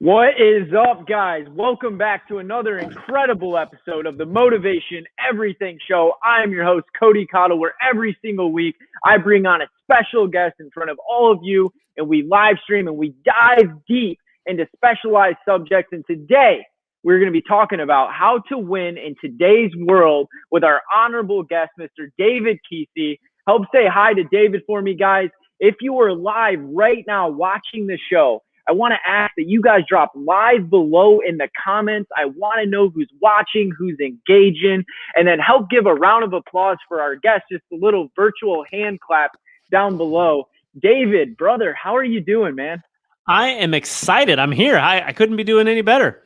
What is up, guys? Welcome back to another incredible episode of the Motivation Everything Show. I'm your host, Cody Cottle, where every single week I bring on a special guest in front of all of you, and we live stream and we dive deep into specialized subjects. And today, we're going to be talking about how to win in today's world with our honorable guest, Mr. David Keesee. Help say hi to David for me, guys. If you are live right now watching the show, I want to ask that you guys drop live below in the comments. I want to know who's watching, who's engaging, and then help give a round of applause for our guest. Just a little virtual hand clap down below. David, brother, how are you doing, man? I am excited. I'm here. I couldn't be doing any better.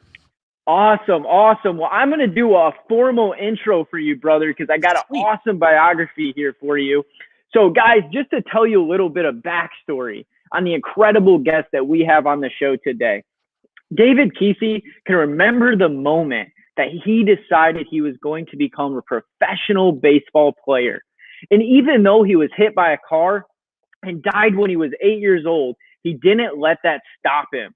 Awesome. Well, I'm going to do a formal intro for you, brother, because I got an awesome biography here for you. So, guys, just to tell you a little bit of backstory on the incredible guest that we have on the show today. David Keesee can remember the moment that he decided he was going to become a professional baseball player. And even though he was hit by a car and died when he was 8 years old, he didn't let that stop him.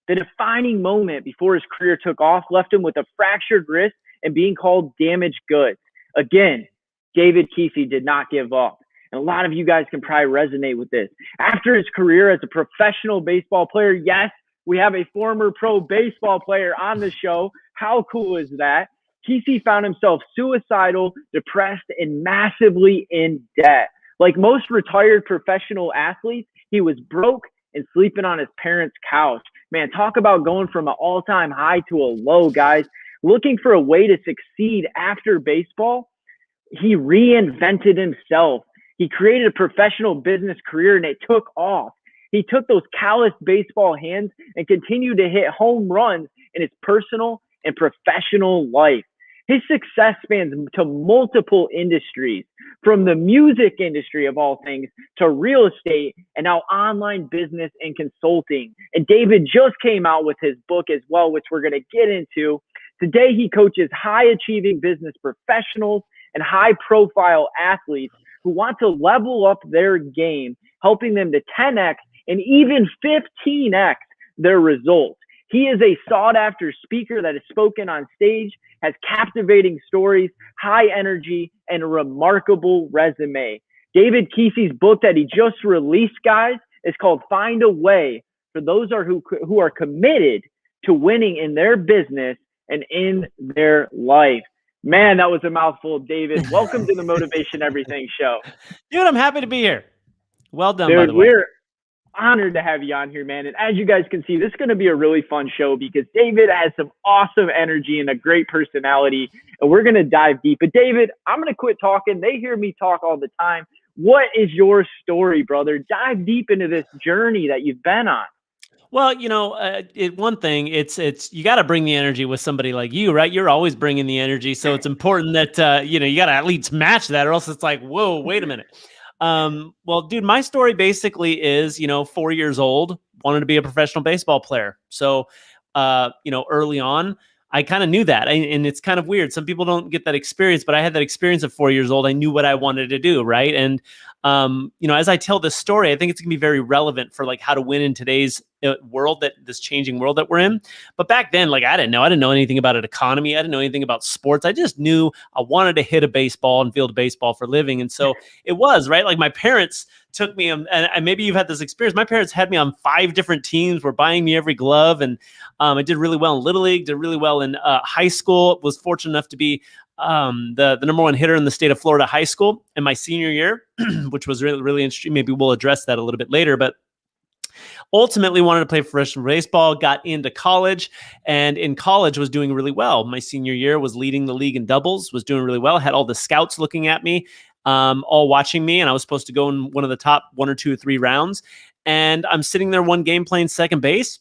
The defining moment before his career took off left him with a fractured wrist and being called damaged goods. Again, David Keesee did not give up. And a lot of you guys can probably resonate with this. After his career as a professional baseball player, yes, we have a former pro baseball player on the show. How cool is that? Keesee found himself suicidal, depressed, and massively in debt. Like most retired professional athletes, he was broke and sleeping on his parents' couch. Man, talk about going from an all-time high to a low, guys. Looking for a way to succeed after baseball, he reinvented himself. He created a professional business career, and it took off. He took those calloused baseball hands and continued to hit home runs in his personal and professional life. His success spans to multiple industries, from the music industry of all things to real estate and now online business and consulting. And David just came out with his book as well, which we're going to get into. Today, he coaches high-achieving business professionals and high-profile athletes who want to level up their game, helping them to 10x and even 15x their results. He is a sought-after speaker that has spoken on stage, has captivating stories, high energy, and a remarkable resume. David Keesee's book that he just released, guys, is called Find a Way for those who are committed to winning in their business and in their life. Man, that was a mouthful, David. Welcome to the Motivation Everything Show. Dude, I'm happy to be here. Well done, Dude, by the way. We're honored to have you on here, man. And as you guys can see, this is going to be a really fun show because David has some awesome energy and a great personality, and we're going to dive deep. But David, I'm going to quit talking. They hear me talk all the time. What is your story, brother? Dive deep into this journey that you've been on. Well, one thing, it's you got to bring the energy with somebody like you, right? You're always bringing the energy, so it's important that you got to at least match that, or else it's like, whoa, wait a minute. Well, dude, my story basically is, 4 years old, wanted to be a professional baseball player. So, early on, I kind of knew that. And it's kind of weird. Some people don't get that experience, but I had that experience at 4 years old. I knew what I wanted to do. Right. And, as I tell this story, I think it's gonna be very relevant for like how to win in today's world, this changing world that we're in. But back then, like, I didn't know anything about an economy. I didn't know anything about sports. I just knew I wanted to hit a baseball and field a baseball for a living. And so it was, right. Like my parents took me, and maybe you've had this experience. My parents had me on 5 different teams, were buying me every glove. And I did really well in Little League, did really well in high school, was fortunate enough to be the number 1 hitter in the state of Florida high school in my senior year, which was really, really interesting. Maybe we'll address that a little bit later, but ultimately wanted to play professional baseball, got into college, and in college was doing really well. My senior year was leading the league in doubles, was doing really well, had all the scouts looking at me, all watching me, and I was supposed to go in one of the top 1 or 2 or 3 rounds. And I'm sitting there one game playing second base,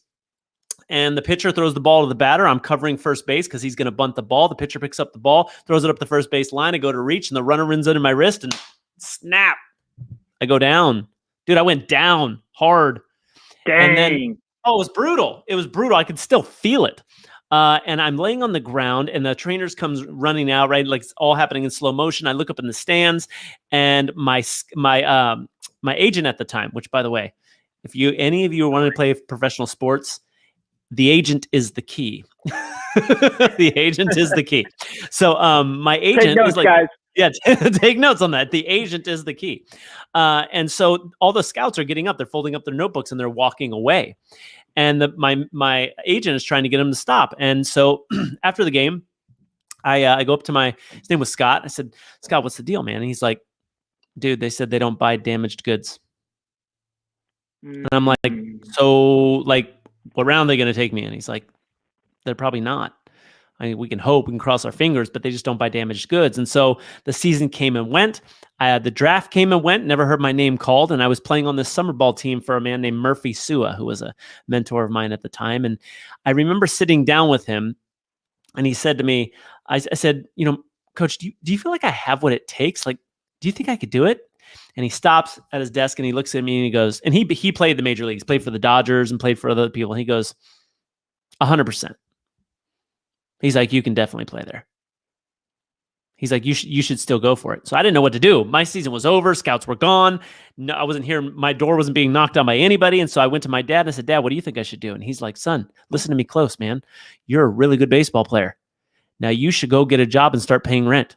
and the pitcher throws the ball to the batter. I'm covering first base because he's going to bunt the ball. The pitcher picks up the ball, throws it up the first base line. I go to reach, and the runner runs into my wrist, and snap, I go down. Dude, I went down hard. Dang. And then, it was brutal. It was brutal. I could still feel it. And I'm laying on the ground, and the trainers comes running out, right? Like it's all happening in slow motion. I look up in the stands, and my agent at the time, which, by the way, if any of you wanted to play professional sports, the agent is the key. The agent is the key. So my agent Take notes, is like, guys. yeah, take notes on that. The agent is the key. And so all the scouts are getting up, they're folding up their notebooks and they're walking away. And my agent is trying to get them to stop. And so after the game, I go up to his name was Scott. I said, Scott, what's the deal, man? And he's like, dude, they said they don't buy damaged goods. And I'm like, so like, what round are they going to take me in? He's like, they're probably not. I mean, we can hope, we can cross our fingers, but they just don't buy damaged goods. And so the season came and went. The draft came and went, never heard my name called. And I was playing on this summer ball team for a man named Murphy Sua, who was a mentor of mine at the time. And I remember sitting down with him and he said to me, I said, you know, Coach, do you feel like I have what it takes? Like, do you think I could do it? And he stops at his desk and he looks at me and he goes, and he played the major leagues, played for the Dodgers and played for other people. And he goes, 100%. He's like, you can definitely play there. He's like, you should still go for it. So I didn't know what to do. My season was over. Scouts were gone. No, I wasn't here. My door wasn't being knocked on by anybody. And so I went to my dad and I said, Dad, what do you think I should do? And he's like, son, listen to me close, man. You're a really good baseball player. Now you should go get a job and start paying rent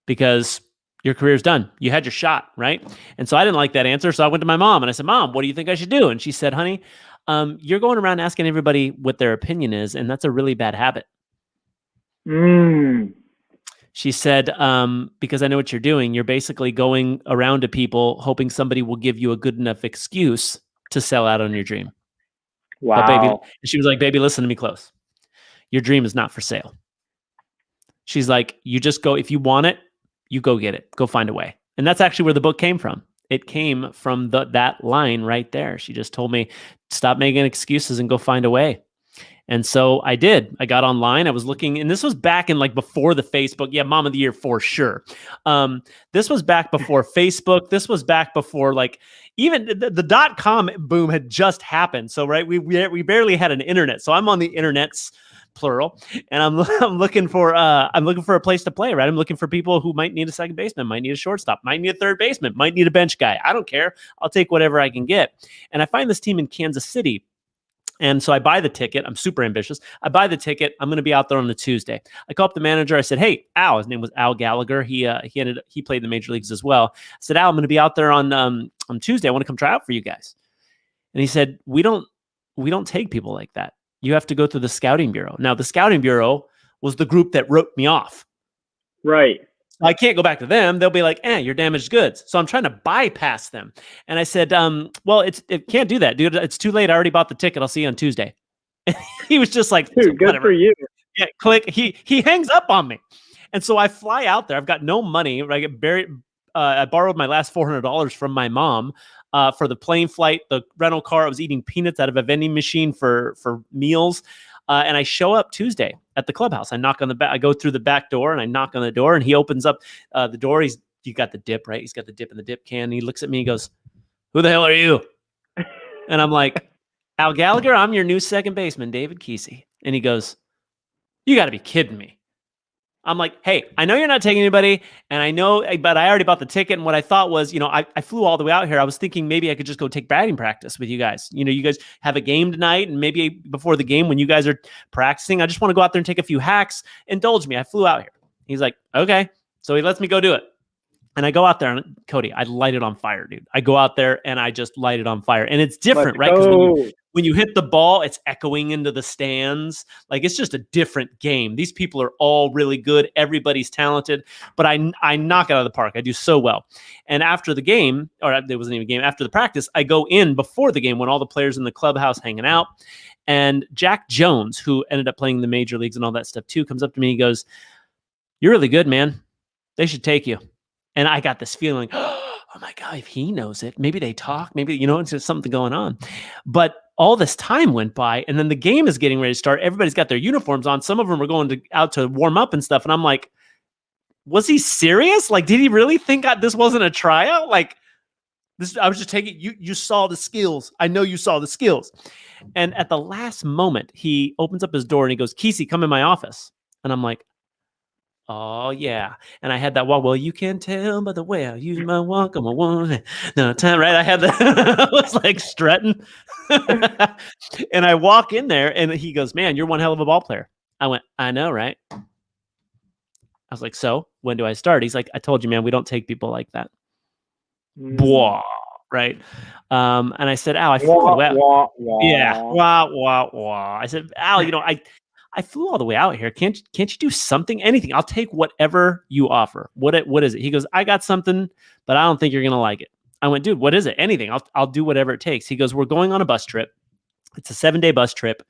because your career's done. You had your shot, right? And so I didn't like that answer. So I went to my mom and I said, Mom, what do you think I should do? And she said, honey, you're going around asking everybody what their opinion is, and that's a really bad habit. She said, because I know what you're doing. You're basically going around to people hoping somebody will give you a good enough excuse to sell out on your dream. Wow. But baby, she was like, baby, listen to me close. Your dream is not for sale. She's like, you just go, if you want it, you go get it. Go find a way. And that's actually where the book came from. It came from that line right there. She just told me, stop making excuses and go find a way. And so I did. I got online. I was looking, and this was back in like before the Facebook. Yeah, Mom of the Year for sure. This was back before Facebook. This was back before like even the .com boom had just happened. So right, we barely had an internet. So I'm on the internets, plural, and I'm looking for a place to play. Right, I'm looking for people who might need a second baseman, might need a shortstop, might need a third baseman, might need a bench guy. I don't care. I'll take whatever I can get. And I find this team in Kansas City. And so I buy the ticket. I'm super ambitious. I buy the ticket. I'm going to be out there on the Tuesday. I call up the manager. I said, hey, Al, his name was Al Gallagher. He played the major leagues as well. I said, Al, I'm going to be out there on Tuesday. I want to come try out for you guys. And he said, we don't take people like that. You have to go through the scouting bureau. Now, the scouting bureau was the group that wrote me off. Right. I can't go back to them. They'll be like, you're damaged goods. So I'm trying to bypass them. And I said, well, it can't do that, dude. It's too late. I already bought the ticket. I'll see you on Tuesday. And he was just like, dude, good for you. Yeah, click. He hangs up on me. And so I fly out there. I've got no money. I get buried. I borrowed my last $400 from my mom for the plane flight, the rental car. I was eating peanuts out of a vending machine for meals. And I show up Tuesday at the clubhouse. I knock on the back. I go through the back door and I knock on the door and he opens up the door. You got the dip, right? He's got the dip in the dip can. And he looks at me and goes, who the hell are you? And I'm like, Al Gallagher, I'm your new second baseman, David Keesee. And he goes, you got to be kidding me. I'm like, hey, I know you're not taking anybody, and I know, but I already bought the ticket. And what I thought was, I flew all the way out here. I was thinking maybe I could just go take batting practice with you guys. You guys have a game tonight, and maybe before the game when you guys are practicing, I just want to go out there and take a few hacks. Indulge me. I flew out here. He's like, okay. So he lets me go do it. And I go out there, and Cody, I light it on fire, dude. I go out there and I just light it on fire. And it's different, right? Because when you hit the ball, it's echoing into the stands. Like, it's just a different game. These people are all really good. Everybody's talented. But I knock it out of the park. I do so well. And after the game, or there wasn't even a game, after the practice, I go in before the game when all the players in the clubhouse hanging out. And Jack Jones, who ended up playing the major leagues and all that stuff too, comes up to me. He goes, you're really good, man. They should take you. And I got this feeling, oh my God, if he knows it, maybe they talk, maybe, it's just something going on. But all this time went by, and then the game is getting ready to start. Everybody's got their uniforms on. Some of them are going out to warm up and stuff. And I'm like, was he serious? Like, did he really think this wasn't a tryout? Like, this, I was just taking, you saw the skills. I know you saw the skills. And at the last moment, he opens up his door and he goes, Keesee, come in my office. And I'm like, Oh yeah. And I had that walk. Well, you can tell by the way I use my walk. I'm a one. No time, right? I had that. I was like strutting. And I walk in there and he goes, man, you're one hell of a ball player. I went, I know, right? I was like, so when do I start? He's like, I told you, man, we don't take people like that. Blah, right? And I said, Al, I flew all the way out. Yeah. Wah, wah, wah. I said, Al, I flew all the way out here. Can't you do something? Anything. I'll take whatever you offer. What is it? He goes, I got something, but I don't think you're gonna like it. I went, dude, what is it? Anything. I'll do whatever it takes. He goes, we're going on a bus trip. It's a 7-day bus trip,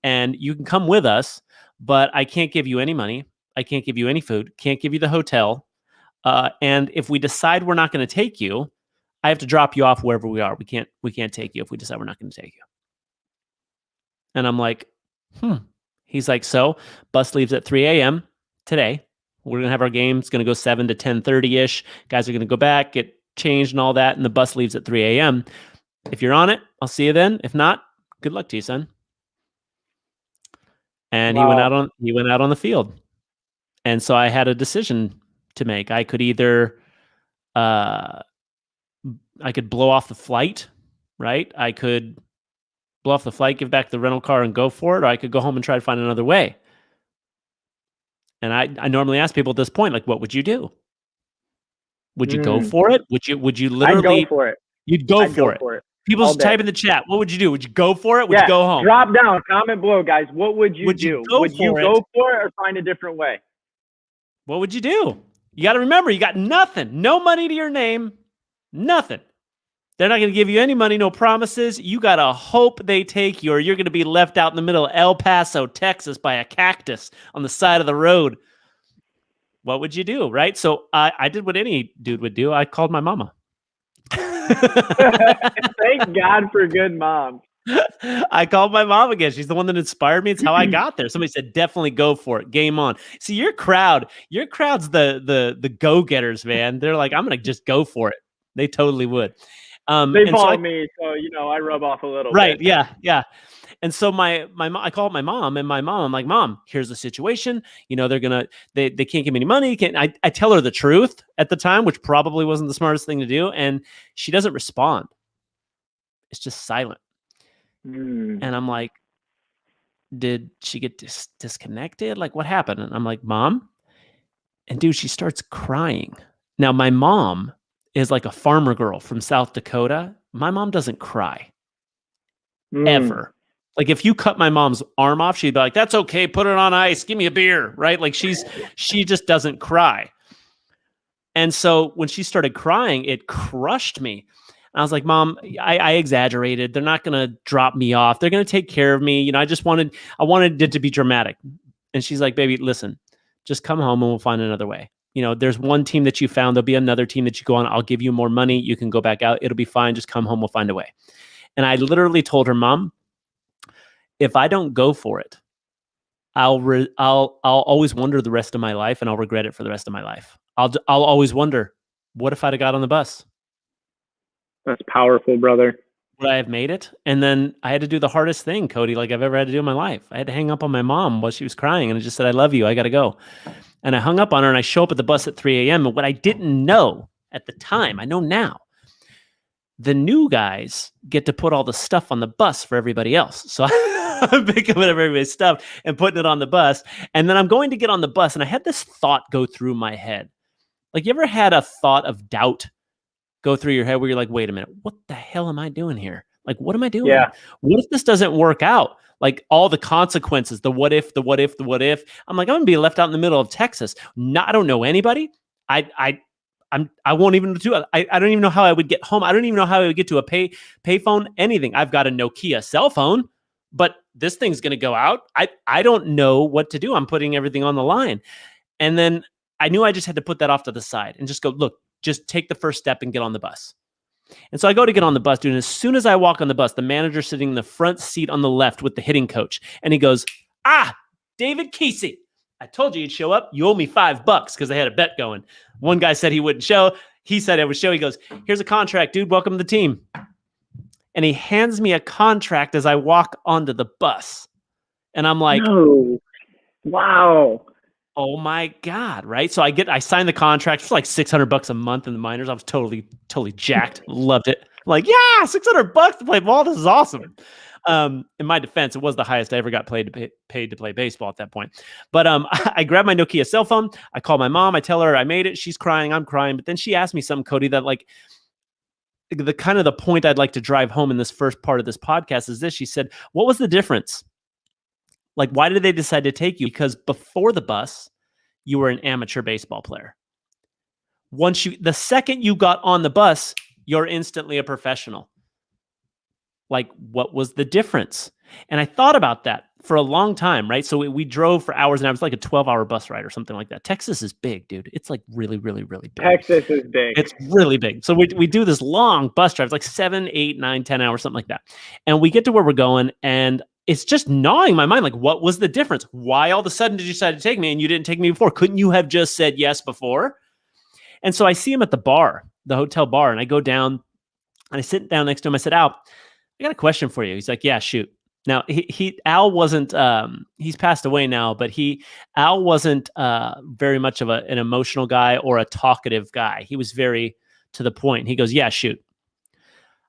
and you can come with us, but I can't give you any money. I can't give you any food. Can't give you the hotel. And if we decide we're not going to take you, I have to drop you off wherever we are. We can't take you if we decide we're not going to take you. And I'm like, He's like, so bus leaves at 3 a.m. today. We're going to have our game. It's going to go 7 to 10:30-ish. Guys are going to go back, get changed and all that. And the bus leaves at 3 a.m. If you're on it, I'll see you then. If not, good luck to you, son. And he went out on the field. And so I had a decision to make. I could either I could blow off the flight, right? I could blow off the flight, give back the rental car and go for it, or I could go home and try to find another way. And I normally ask people at this point, like, what would you do? Would you go for it? Would you literally? I'd go for it. You'd go for it. People just type in the chat. What would you do? Would you go for it? Would you go home? Drop down, comment below, guys. What would you do? Would you go for it or find a different way? What would you do? You got to remember, you got nothing. No money to your name. Nothing. They're not going to give you any money, no promises. You got to hope they take you, or you're going to be left out in the middle of El Paso, Texas, by a cactus on the side of the road. What would you do, right? So I did what any dude would do. I called my mama. Thank God for good moms. I called my mom again. She's the one that inspired me. It's how I got there. Somebody said, definitely go for it. Game on. See, your crowd's the go-getters, man. They're like, I'm going to just go for it. They totally would. They follow me, so I rub off a little bit. Right, yeah. And so I called my mom, and my mom, I'm like, Mom, here's the situation. They can't give me any money. I tell her the truth at the time, which probably wasn't the smartest thing to do, and she doesn't respond. It's just silent. And I'm like, did she get disconnected? Like, what happened? And I'm like, Mom, and dude, she starts crying. Now, my mom is like a farmer girl from South Dakota. My mom doesn't cry. Ever. Like, if you cut my mom's arm off, she'd be like, that's okay, put it on ice, give me a beer, right? Like, she just doesn't cry. And so when she started crying, it crushed me. And I was like, Mom, I exaggerated. They're not going to drop me off. They're going to take care of me. I wanted it to be dramatic. And she's like, baby, listen, just come home and we'll find another way. There's one team that you found. There'll be another team that you go on. I'll give you more money. You can go back out. It'll be fine. Just come home. We'll find a way. And I literally told her, Mom, if I don't go for it, I'll always wonder the rest of my life, and I'll regret it for the rest of my life. I'll always wonder, what if I'd have got on the bus? That's powerful, brother. Would I have made it? And then I had to do the hardest thing, Cody, like I've ever had to do in my life. I had to hang up on my mom while she was crying, and I just said, I love you. I got to go. And I hung up on her, and I show up at the bus at 3 a.m. And what I didn't know at the time, I know now, the new guys get to put all the stuff on the bus for everybody else. So I'm picking up everybody's stuff and putting it on the bus. And then I'm going to get on the bus, and I had this thought go through my head. Like, you ever had a thought of doubt go through your head where you're like, wait a minute, what the hell am I doing here? Like, what am I doing? Yeah. What if this doesn't work out? Like, all the consequences, the what if. I'm like, I'm going to be left out in the middle of Texas. I don't know anybody. I won't even do it. I don't even know how I would get home. I don't even know how I would get to a payphone, anything. I've got a Nokia cell phone, but this thing's going to go out. I don't know what to do. I'm putting everything on the line. And then I knew I just had to put that off to the side and just go, look, just take the first step and get on the bus. And so I go to get on the bus, dude. And as soon as I walk on the bus, the manager's sitting in the front seat on the left with the hitting coach. And he goes, David Keesee, I told you you'd show up. You owe me $5 because they had a bet going. One guy said he wouldn't show. He said I would show. He goes, here's a contract, dude. Welcome to the team. And he hands me a contract as I walk onto the bus. And I'm like, no. Wow. Oh my God. Right. So I signed the contract for like $600 a month in the minors. I was totally jacked. Loved it. Like, yeah, $600 to play ball. This is awesome. In my defense, it was the highest I ever got paid to play baseball at that point. But I grabbed my Nokia cell phone. I call my mom. I tell her I made it. She's crying. I'm crying. But then she asked me something, Cody, that like the kind of the point I'd like to drive home in this first part of this podcast is this. She said, what was the difference? Like, why did they decide to take you? Because before the bus, you were an amateur baseball player. The second you got on the bus, you're instantly a professional. Like, what was the difference? And I thought about that for a long time, right? So we drove for hours, and I was like a 12-hour bus ride or something like that. Texas is big, dude. It's like really, really, really big. Texas is big. It's really big. So we do this long bus drive, like 7, 8, 9, 10 hours, something like that. And we get to where we're going, and it's just gnawing my mind. Like, what was the difference? Why all of a sudden did you decide to take me and you didn't take me before? Couldn't you have just said yes before? And so I see him at the bar, the hotel bar, and I go down and I sit down next to him. I said, Al, I got a question for you. He's like, yeah, shoot. Now Al wasn't, he's passed away now, but Al wasn't very much of an emotional guy or a talkative guy. He was very to the point. He goes, yeah, shoot.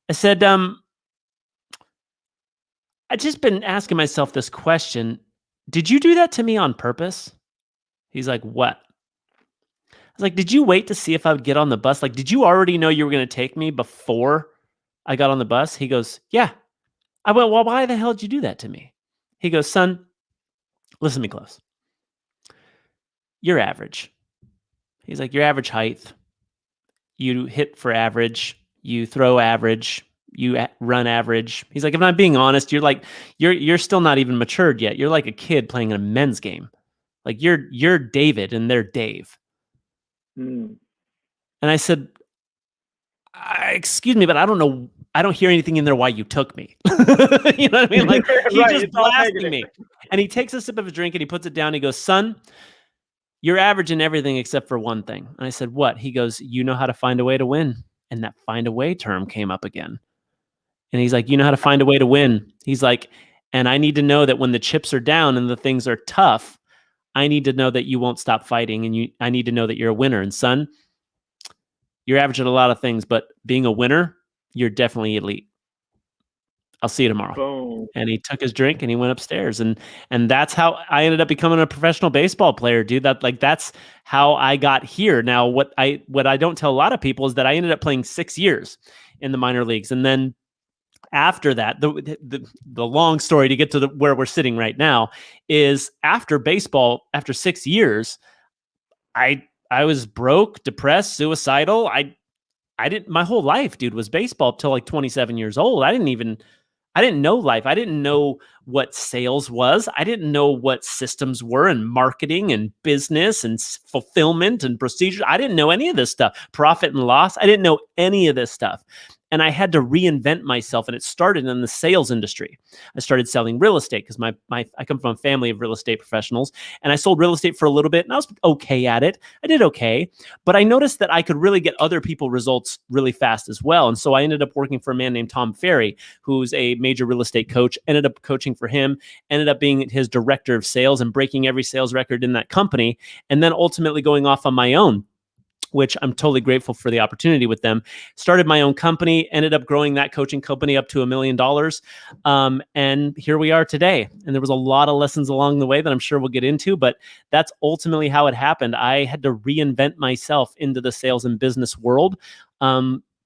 I said, I just been asking myself this question. Did you do that to me on purpose? He's like, what? I was like, did you wait to see if I would get on the bus? Like, did you already know you were going to take me before I got on the bus? He goes, yeah. I went, well, why the hell did you do that to me? He goes, son, listen to me close. You're average. He's like, you're average height. You hit for average. You throw average. You run average. He's like, if I'm being honest, you're still not even matured yet. You're like a kid playing in a men's game. Like you're David and they're Dave. And I said, excuse me, but I don't know. I don't hear anything in there why you took me. You know what I mean? Like he Right, just blasting me. And he takes a sip of his drink and he puts it down. He goes, son, you're average in everything except for one thing. And I said, what? He goes, you know how to find a way to win. And that find a way term came up again. And he's like, you know how to find a way to win. He's like, and I need to know that when the chips are down and the things are tough, I need to know that you won't stop fighting. And I need to know that you're a winner. And son, you're average at a lot of things, but being a winner, you're definitely elite. I'll see you tomorrow. Boom. And he took his drink and he went upstairs. And that's how I ended up becoming a professional baseball player, dude. That's how I got here. Now, what I don't tell a lot of people is that I ended up playing 6 years in the minor leagues. And then after that, the long story to get to where we're sitting right now is after baseball, after 6 years, I was broke, depressed, suicidal. My whole life, dude, was baseball till like 27 years old. I didn't know life. I didn't know what sales was. I didn't know what systems were and marketing and business and fulfillment and procedure. I didn't know any of this stuff. Profit and loss. I didn't know any of this stuff. And I had to reinvent myself. And it started in the sales industry. I started selling real estate because I come from a family of real estate professionals. And I sold real estate for a little bit and I was okay at it. I did okay. But I noticed that I could really get other people results really fast as well. And so I ended up working for a man named Tom Ferry, who's a major real estate coach, ended up coaching for him, ended up being his director of sales and breaking every sales record in that company. And then ultimately going off on my own, which I'm totally grateful for the opportunity with them. Started my own company, ended up growing that coaching company up to $1 million. And here we are today. And there was a lot of lessons along the way that I'm sure we'll get into, but that's ultimately how it happened. I had to reinvent myself into the sales and business world.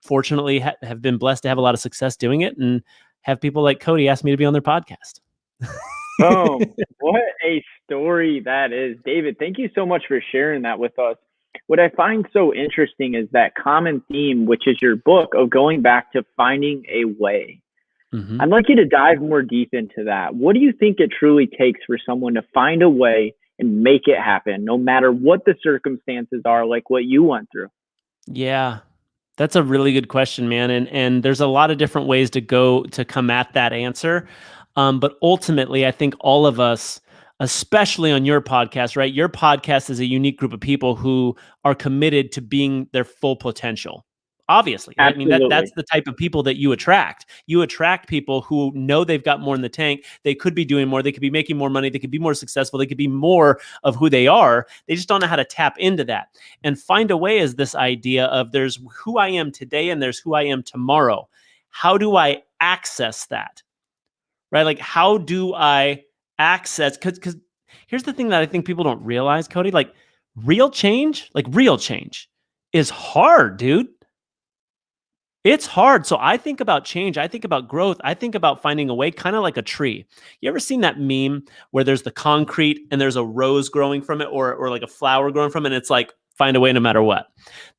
Fortunately, have been blessed to have a lot of success doing it and have people like Cody ask me to be on their podcast. Boom. What a story that is. David, thank you so much for sharing that with us. What I find so interesting is that common theme, which is your book of going back to finding a way. Mm-hmm. I'd like you to dive more deep into that. What do you think it truly takes for someone to find a way and make it happen, no matter what the circumstances are, like what you went through? Yeah, that's a really good question, man. And there's a lot of different ways to go to come at that answer. But ultimately, I think all of us, especially on your podcast, right? Your podcast is a unique group of people who are committed to being their full potential. Obviously, right? I mean, Absolutely. that's the type of people that you attract. You attract people who know they've got more in the tank. They could be doing more. They could be making more money. They could be more successful. They could be more of who they are. They just don't know how to tap into that. And Find a Way is this idea of there's who I am today and there's who I am tomorrow. How do I access that? Right? Like, how do I access? Because here's the thing that I think people don't realize, Cody. Like, real change is hard, dude. It's hard. So I think about change. I think about growth. I think about finding a way, kind of like a tree. You ever seen that meme where there's the concrete and there's a rose growing from it, or like a flower growing from it, and it's like, find a way no matter what?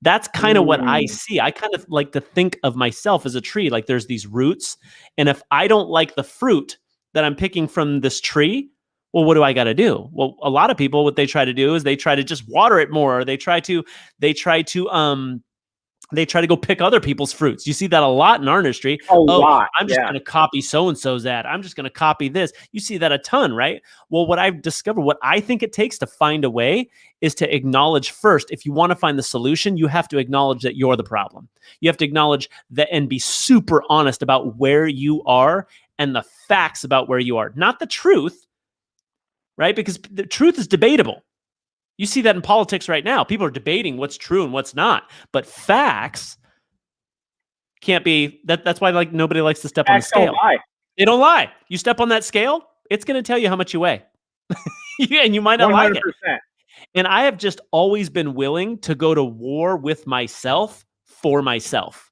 That's kind of what I see. I kind of like to think of myself as a tree. Like, there's these roots. And if I don't like the fruit that I'm picking from this tree, well, what do I got to do? Well, a lot of people, what they try to do is they try to just water it more. Or they try to go pick other people's fruits. You see that a lot in our industry. A lot. I'm just going to copy so-and-so's ad. I'm just going to copy this. You see that a ton, right? Well, what I've discovered, what I think it takes to find a way is to acknowledge first, if you want to find the solution, you have to acknowledge that you're the problem. You have to acknowledge that and be super honest about where you are and the facts about where you are, not the truth, right? Because the truth is debatable. You see that in politics right now. People are debating what's true and what's not. But facts can't be that's why, like, nobody likes to step on the scale. Don't lie. They don't lie. You step on that scale, it's going to tell you how much you weigh. And you might not 100%. Like it. And I have just always been willing to go to war with myself for myself.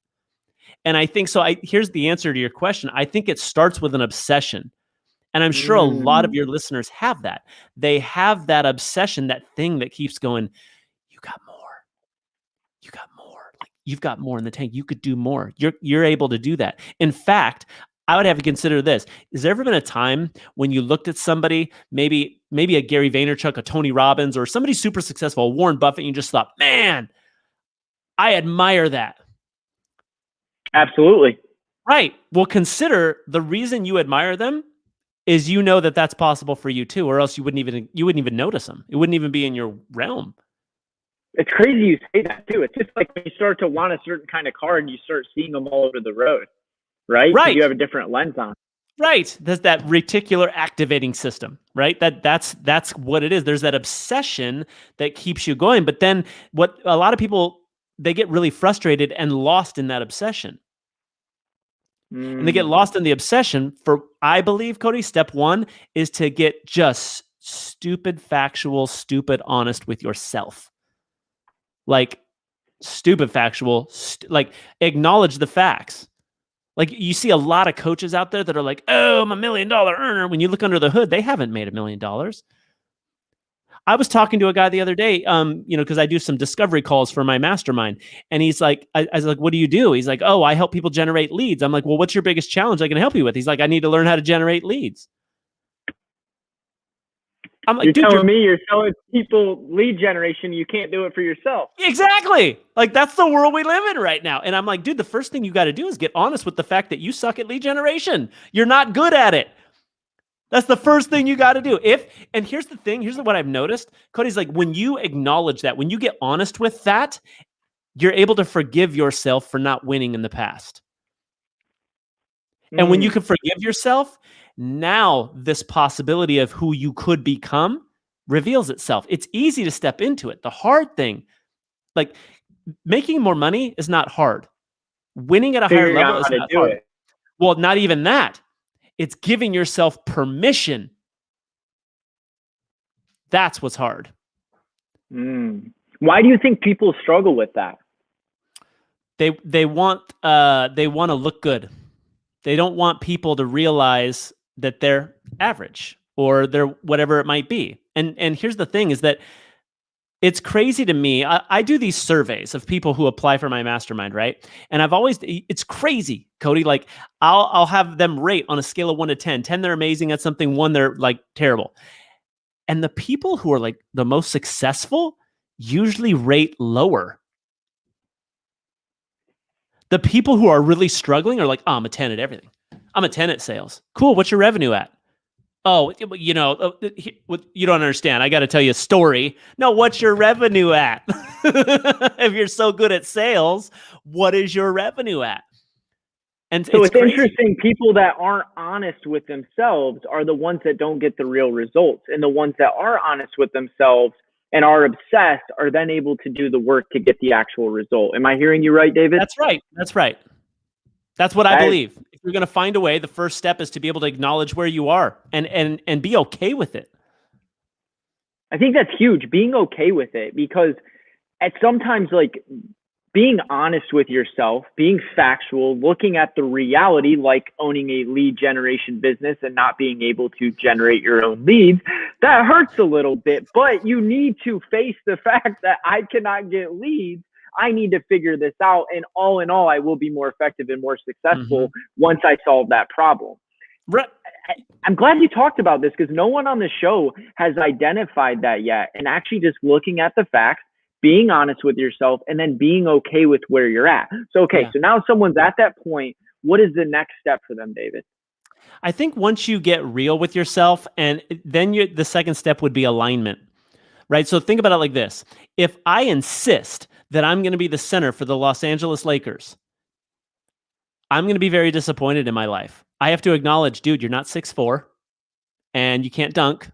And I think so. Here's the answer to your question. I think it starts with an obsession. And I'm sure a lot of your listeners have that. They have that obsession, that thing that keeps going, you got more. You got more. Like, you've got more in the tank. You could do more. You're able to do that. In fact, I would have to consider this. Has there ever been a time when you looked at somebody, maybe a Gary Vaynerchuk, a Tony Robbins, or somebody super successful, Warren Buffett, and you just thought, man, I admire that? Absolutely. Right. Well, consider the reason you admire them is you know that that's possible for you too, or else you wouldn't even notice them. It wouldn't even be in your realm. It's crazy you say that too. It's just like when you start to want a certain kind of car and you start seeing them all over the road, right? Right. You have a different lens on. Right. There's that reticular activating system, right? That's what it is. There's that obsession that keeps you going. But then what a lot of people, they get really frustrated and lost in that obsession. And they get lost in the obsession I believe, Cody, step one is to get just stupid, factual, stupid, honest with yourself. Like, stupid, factual, like, acknowledge the facts. Like, you see a lot of coaches out there that are like, oh, I'm $1 million earner. When you look under the hood, they haven't made $1 million. I was talking to a guy the other day, because I do some discovery calls for my mastermind. And he's like, I was like, what do you do? He's like, oh, I help people generate leads. I'm like, well, what's your biggest challenge I can help you with? He's like, I need to learn how to generate leads. I'm like, you're telling people lead generation, you can't do it for yourself. Exactly. Like, that's the world we live in right now. And I'm like, dude, the first thing you got to do is get honest with the fact that you suck at lead generation. You're not good at it. That's the first thing you got to do. And here's the thing. Here's what I've noticed. Cody's like, when you acknowledge that, when you get honest with that, you're able to forgive yourself for not winning in the past. And when you can forgive yourself, now this possibility of who you could become reveals itself. It's easy to step into it. The hard thing, like, making more money is not hard. Winning at a higher level is not hard. Well, not even that. It's giving yourself permission. That's what's hard. Why do you think people struggle with that? They want to look good. They don't want people to realize that they're average or they're whatever it might be. And here's the thing is that it's crazy to me. I do these surveys of people who apply for my mastermind, right? And it's crazy, Cody. Like, I'll have them rate on a scale of 1 to 10. 10, they're amazing at something. 1, they're like terrible. And the people who are like the most successful usually rate lower. The people who are really struggling are like, oh, I'm a 10 at everything. I'm a 10 at sales. Cool. What's your revenue at? Oh, you know, you don't understand. I got to tell you a story. No, what's your revenue at? If you're so good at sales, what is your revenue at? And So it's it's crazy. interesting. People that aren't honest with themselves are the ones that don't get the real results. And the ones that are honest with themselves and are obsessed are then able to do the work to get the actual result. Am I hearing you right, David? That's right. That's right. That's what I That is, believe. If you're going to find a way, the first step is to be able to acknowledge where you are and be okay with it. I think that's huge, being okay with it, because at sometimes, like, being honest with yourself, being factual, looking at the reality, like owning a lead generation business and not being able to generate your own leads, that hurts a little bit. But you need to face the fact that I cannot get leads. I need to figure this out. And all in all, I will be more effective and more successful once I solve that problem. Right. I'm glad you talked about this, because no one on the show has identified that yet. And actually just looking at the facts, being honest with yourself, and then being okay with where you're at. So, okay, so now someone's at that point. What is the next step for them, David? I think once you get real with yourself, and then the second step would be alignment, right? So think about it like this. If I insist that I'm going to be the center for the Los Angeles Lakers, I'm going to be very disappointed in my life. I have to acknowledge, dude, you're not 6'4", and you can't dunk,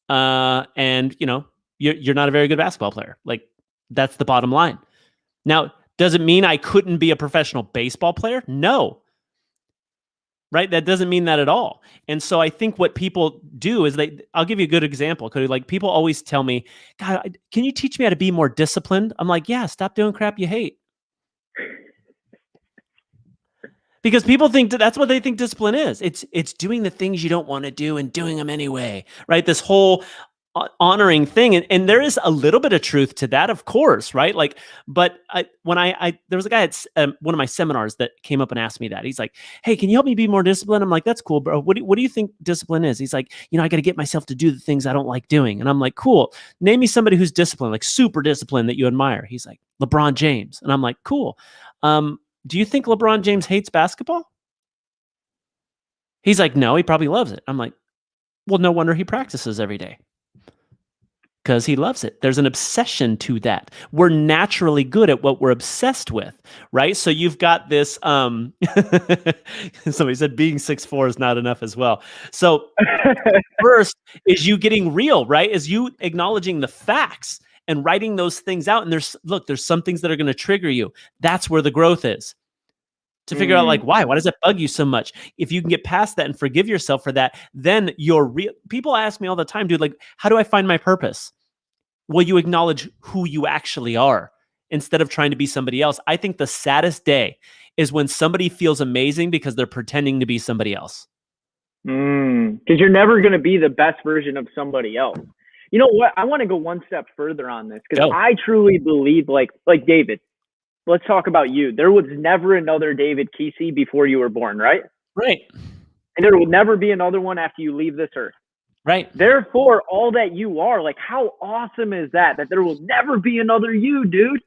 and you know you're not a very good basketball player. Like, that's the bottom line. Now, does it mean I couldn't be a professional baseball player? No. Right? That doesn't mean that at all. And so I think what people do is I'll give you a good example. Cody, like, people always tell me, God, can you teach me how to be more disciplined? I'm like, yeah, stop doing crap you hate. Because people think that's what they think discipline is. It's doing the things you don't want to do and doing them anyway, right? This whole honoring thing, and there is a little bit of truth to that, of course, right? Like, but there was a guy at one of my seminars that came up and asked me that. He's like, "Hey, can you help me be more disciplined?" I'm like, "That's cool, bro. What do you think discipline is?" He's like, I got to get myself to do the things I don't like doing, and I'm like, "Cool. Name me somebody who's disciplined, like super disciplined, that you admire." He's like, "LeBron James," and I'm like, "Cool. Do you think LeBron James hates basketball?" He's like, "No, he probably loves it." I'm like, "Well, no wonder he practices every day. Because he loves it." There's an obsession to that. We're naturally good at what we're obsessed with, right? So you've got this, somebody said being 6'4" is not enough as well. So first is you getting real, right? Is you acknowledging the facts and writing those things out. And there's some things that are going to trigger you. That's where the growth is. To figure out, like, why does that bug you so much? If you can get past that and forgive yourself for that, then you're real. People ask me all the time, dude, like, how do I find my purpose? Well, you acknowledge who you actually are instead of trying to be somebody else. I think the saddest day is when somebody feels amazing because they're pretending to be somebody else. Because you're never going to be the best version of somebody else. You know what? I want to go one step further on this, because I truly believe, like David, let's talk about you. There was never another David Keesee before you were born, right? Right. And there will never be another one after you leave this earth. Right. Therefore, all that you are, like, how awesome is that there will never be another you, dude?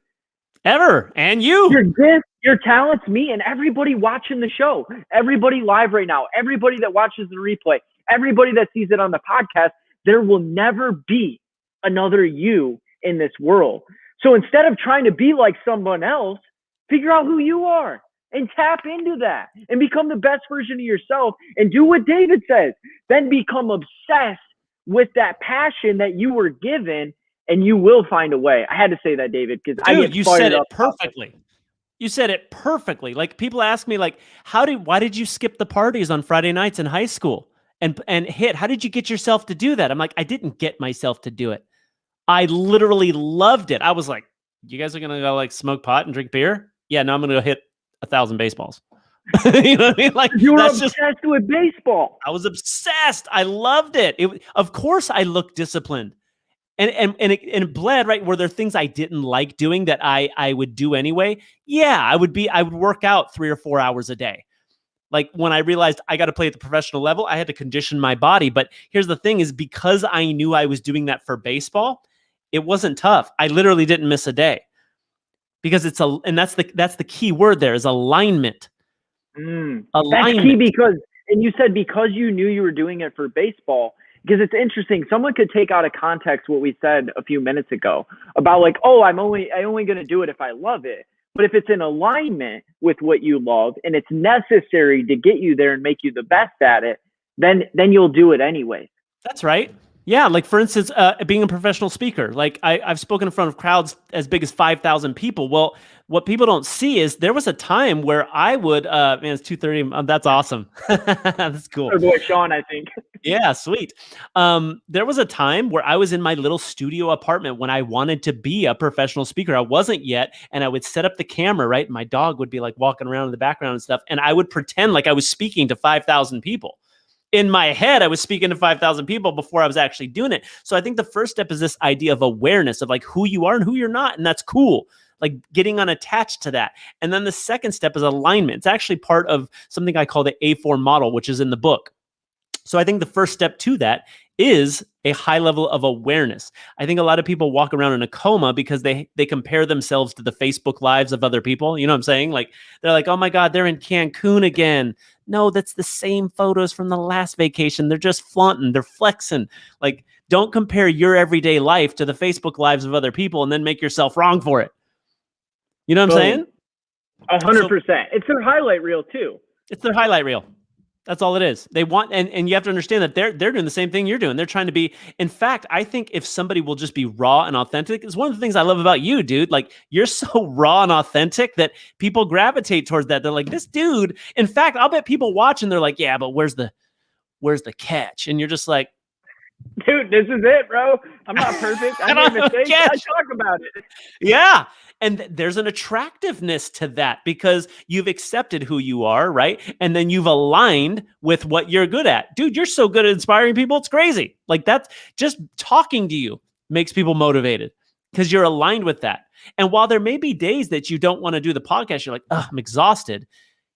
Ever. And you. Your gift, your talents, me, and everybody watching the show, everybody live right now, everybody that watches the replay, everybody that sees it on the podcast, there will never be another you in this world. So instead of trying to be like someone else, figure out who you are and tap into that and become the best version of yourself, and do what David says. Then become obsessed with that passion that you were given, and you will find a way. I had to say that, David, because you said it perfectly. You said it perfectly. Like, people ask me, like, why did you skip the parties on Friday nights in high school and how did you get yourself to do that? I'm like, I didn't get myself to do it. I literally loved it. I was like, you guys are going to go, like, smoke pot and drink beer? Yeah, no, I'm going to go hit 1,000 baseballs. You know what I mean? Like, you were obsessed with baseball. I was obsessed. I loved it. Of course I looked disciplined. And it bled, right? Were there things I didn't like doing that I would do anyway? Yeah, I would work out 3 or 4 hours a day. Like, when I realized I got to play at the professional level, I had to condition my body. But here's the thing, is because I knew I was doing that for baseball, it wasn't tough. I literally didn't miss a day, because that's the key word there, is alignment. That's key, because And you said because you knew you were doing it for baseball, because it's interesting. Someone could take out of context what we said a few minutes ago about like, oh, I only going to do it if I love it. But if it's in alignment with what you love and it's necessary to get you there and make you the best at it, then you'll do it anyway. That's right. Yeah, like for instance, being a professional speaker, like I've spoken in front of crowds as big as 5,000 people. Well, what people don't see is there was a time wwhere I would, man, it's 2:30. That's awesome. That's cool. Our boy Sean, I think. Yeah, sweet. There was a time where I was in my little studio apartment when I wanted to be a professional speaker. I wasn't yet, and I would set up the camera, right? My dog would be like walking around in the background and stuff, and I would pretend like I was speaking to 5,000 people. In my head, I was speaking to 5,000 people before I was actually doing it. So I think the first step is this idea of awareness of like who you are and who you're not. And that's cool. Like getting unattached to that. And then the second step is alignment. It's actually part of something I call the A4 model, which is in the book. So I think the first step to that is a high level of awareness. I think a lot of people walk around in a coma because they compare themselves to the Facebook lives of other people. You know what I'm saying? Like they're like, oh my God, they're in Cancun again. No, that's the same photos from the last vacation. They're just flaunting, they're flexing. Like don't compare your everyday life to the Facebook lives of other people and then make yourself wrong for it. You know what I'm saying? 100%. It's their highlight reel too. It's their highlight reel. That's all it is. They want, and you have to understand that they're doing the same thing you're doing. They're trying to be, in fact, I think if somebody will just be raw and authentic, it's one of the things I love about you, dude. Like you're so raw and authentic that people gravitate towards that. They're like, this dude, in fact, I'll bet people watch and they're like, yeah, but where's the catch? And you're just like, dude, this is it, bro. I'm not perfect. I made mistakes. I talk about it. Yeah. And there's an attractiveness to that because you've accepted who you are, right? And then you've aligned with what you're good at. Dude, you're so good at inspiring people. It's crazy. Like that's just talking to you makes people motivated because you're aligned with that. And while there may be days that you don't want to do the podcast, you're like, oh, I'm exhausted.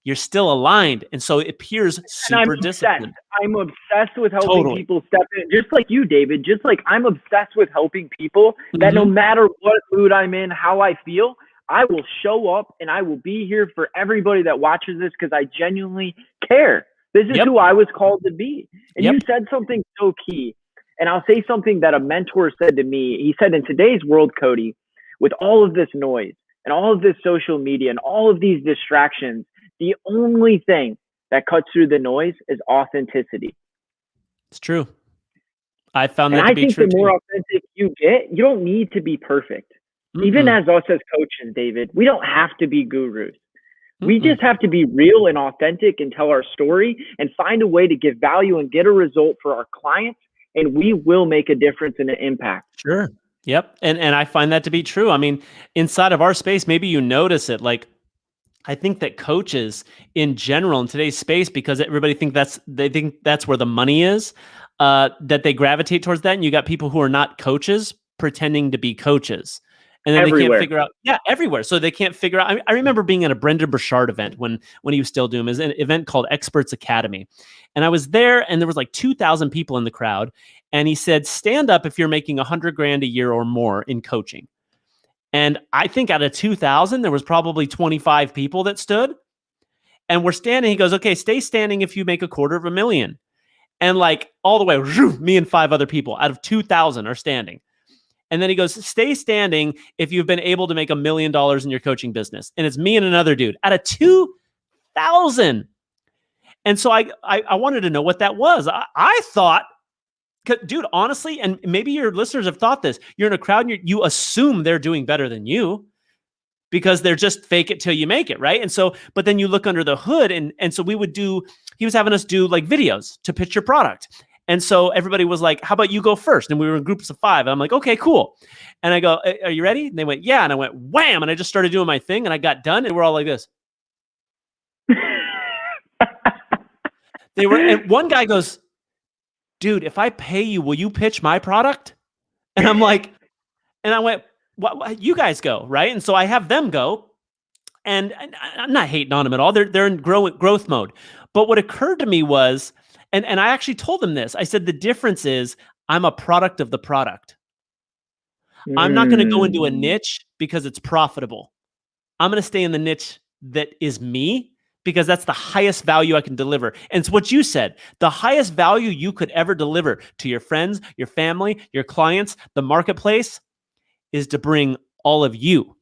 You're still aligned. And so it appears super disciplined. I'm obsessed with helping people step in, just like you, David. Just like I'm obsessed with helping people that no matter what mood I'm in, how I feel, I will show up and I will be here for everybody that watches this because I genuinely care. This is who I was called to be. And you said something so key. And I'll say something that a mentor said to me. He said, in today's world, Cody, with all of this noise and all of this social media and all of these distractions, the only thing that cuts through the noise is authenticity. It's true. I found that to be true. And I think the more authentic you get, you don't need to be perfect. Even as us as coaches, David, we don't have to be gurus. We just have to be real and authentic and tell our story and find a way to give value and get a result for our clients. And we will make a difference and an impact. Sure. Yep. And I find that to be true. I mean, inside of our space, maybe you notice it. Like, I think that coaches in general in today's space, because everybody think that's where the money is, that they gravitate towards that. And you got people who are not coaches pretending to be coaches. And then they can't figure out, everywhere. So they can't figure out. I remember being at a Brendan Burchard event when he was still doing an event called Experts Academy. And I was there and there was like 2,000 people in the crowd. And he said, stand up if you're making $100,000 a year or more in coaching. And I think out of 2,000, there was probably 25 people that stood and we're standing. He goes, okay, stay standing if you make $250,000. And like all the way, me and 5 other people out of 2,000 are standing. And then he goes, stay standing if you've been able to make $1 million in your coaching business. And it's me and another dude out of 2,000. And so I wanted to know what that was. I thought, dude, honestly, and maybe your listeners have thought this, you're in a crowd and you assume they're doing better than you because they're just fake it till you make it, right? And so, but then you look under the hood and so he was having us do like videos to pitch your product. And so everybody was like, how about you go first? And we were in groups of 5. And I'm like, okay, cool. And I go, are you ready? And they went, yeah. And I went, wham. And I just started doing my thing and I got done and we're all like this. And one guy goes, dude, if I pay you, will you pitch my product? And I'm like, and I went, what, you guys go, right? And so I have them go, and I'm not hating on them at all. They're in growth mode. But what occurred to me was, and I actually told them this. I said, the difference is I'm a product of the product. I'm not going to go into a niche because it's profitable. I'm going to stay in the niche that is me because that's the highest value I can deliver. And it's what you said, the highest value you could ever deliver to your friends, your family, your clients, the marketplace is to bring all of you,